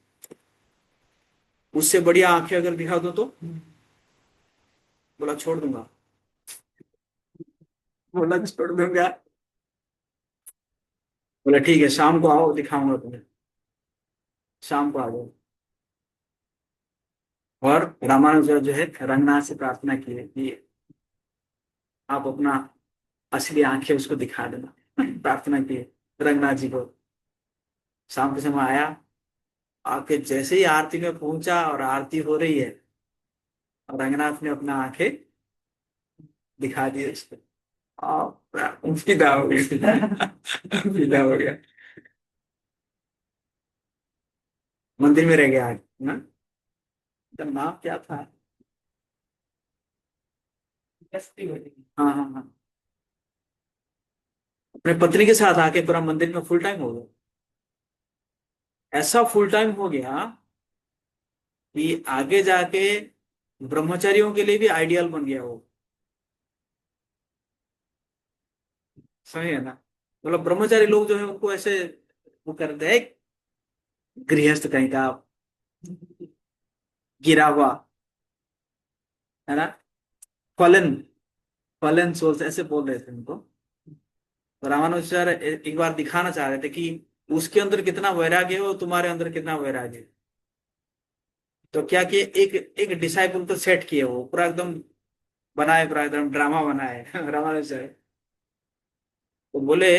उससे बढ़िया आंखें अगर दिखा दो तो? बोला छोड़ दूंगा। बोला छोड़ दूंगा। बोला ठीक है, शाम को आओ, दिखाऊंगा तुम्हें। शाम को आ जाओ। और रामानुजर जो है रंगनाथ से प्रार्थना की है कि आप अपना असली आंखें उसको दिखा देना। प्रार्थना की है रंगनाथ जी को। शाम के समय आया, आके जैसे ही आरती में पहुंचा और आरती हो रही है, और रंगनाथ ने अपना आंखें दिखा दी उसको। फिदा हो गया। फिदा हो गया। मंदिर में रह गया आज ना। उसका नाम क्या था? हाँ हाँ हाँ। अपने पत्नी के साथ आके पूरा मंदिर में फुल टाइम हो गया। ऐसा फुल टाइम हो गया कि आगे जाके ब्रह्मचारियों के लिए भी आइडियल बन गया वो। सही है ना। मतलब ब्रह्मचारी लोग जो है उनको ऐसे वो करते हैं, गृहस्थ कहीं का गिरा हुआ, है ना, फलन फलन सोल्स ऐसे बोल रहे थे उनको। तो रामानुजाचार्य एक बार दिखाना चाह रहे थे कि उसके अंदर कितना वैराग्य है और तुम्हारे अंदर कितना वैराग्य है। तो क्या किए, एक एक डिसाइपल तो सेट किए, वो पूरा एकदम बनाए, पूरा एकदम ड्रामा बनाए। रामानुजाचार्य तो बोले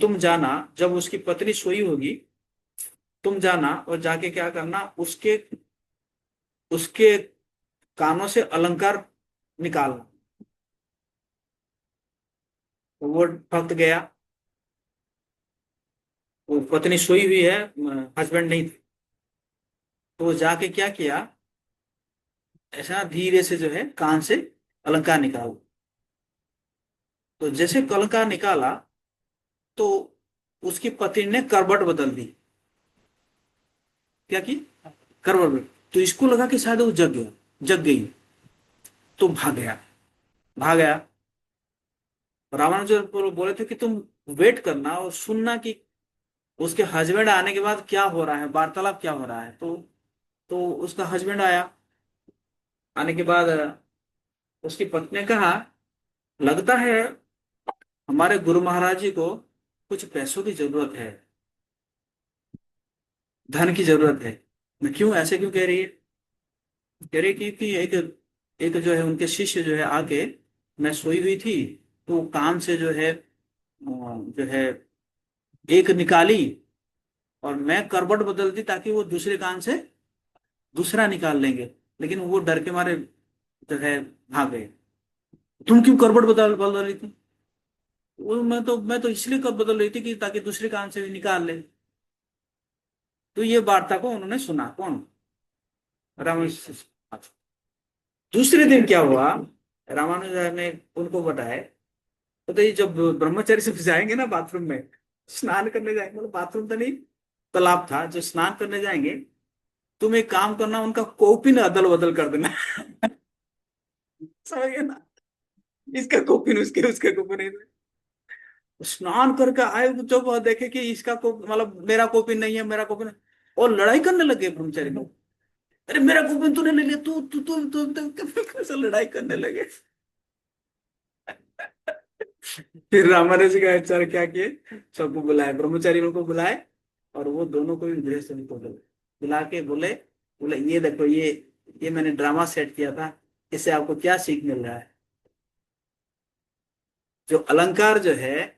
तुम जाना, जब उसकी पत्नी सोई होगी, तुम जाना और जाके क्या करना, उसके उसके कानों से अलंकार निकालना। तो वो भक्त गया, वो पत्नी सोई हुई है, हस्बैंड नहीं थे। तो वो जाके क्या किया, ऐसा धीरे से जो है कान से अलंकार निकाला। तो जैसे अलंकार निकाला, तो उसकी पत्नी ने करवट बदल दी। क्या की? करवट बदल। तो इसको लगा कि शायद वो जग गई। तो भाग गया। रामानुजन बोले थे कि तुम वेट करना और सुनना कि उसके हस्बैंड आने के बाद क्या हो रहा है, वार्तालाप क्या हो रहा है। तो उसका हस्बैंड आया। आने के बाद उसकी पत्नी ने कहा लगता है हमारे गुरु महाराज जी को कुछ पैसों की जरूरत है, धन की जरूरत है। मैं क्यों ऐसे क्यों कह रही है? कह रही है कि एक एक जो है उनके शिष्य जो है आके, मैं सोई हुई थी तो कान से जो है एक निकाली, और मैं करवट बदल दी ताकि वो दूसरे कान से दूसरा निकाल लेंगे, लेकिन वो डर के मारे जो है भाग गए। तुम क्यों करवट बदल रही थी? वो मैं तो इसलिए कब बदल रही थी कि ताकि दूसरे कान से भी निकाल ले। तो ये वार्ता को उन्होंने सुना, कौन? रामानुज। दूसरे दिन क्या हुआ, रामानुज ने उनको बताया, तो ये जब ब्रह्मचारी सब जाएंगे ना बाथरूम में, स्नान करने जाएंगे, मतलब बाथरूम तो नहीं, तालाब था, जो स्नान करने जाएंगे, तुम एक काम करना, उनका कॉपिन अदल बदल कर देना। समझ गए ना? इसका कॉपिन उसके, उसका कॉपिन। स्नान करके आए तो जब वह देखे कि इसका को मतलब मेरा कॉपिन नहीं है, मेरा कॉपिन, और लड़ाई करने लगे ब्रह्मचारी लोग। अरे मेरा कॉपिन तूने ले लिया, तू कैसे लड़ाई करने लगे। फिर रामानुज जी का आचार्य क्या किए, सबको बुलाए, ब्रह्मचारी लोगों को बुलाए, और वो दोनों को भी गृह से बोले, बुला के बोले, बोले ये देखो, ये मैंने ड्रामा सेट किया था, इससे आपको क्या सीख मिल रहा है? जो अलंकार जो है,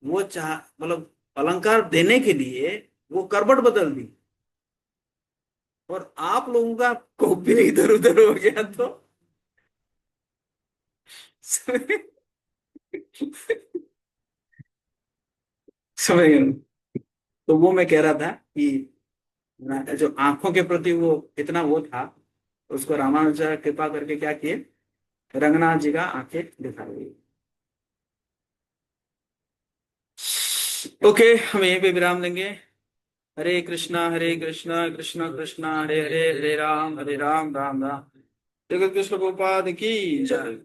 वो चाह मतलब अलंकार देने के लिए वो करवट बदल दी, और आप लोगों का कॉपी इधर उधर हो गया तो समझ गए ना? तो वो मैं कह रहा था कि जो आंखों के प्रति वो इतना वो था, उसको रामानुजा कृपा करके क्या किए, रंगनाथ जी का आंखें दिखा दी। ओके, हम यहीं पे विराम देंगे। हरे कृष्णा कृष्णा कृष्णा हरे हरे, हरे राम राम राम। जगत कृष्ण गोपाद की जय।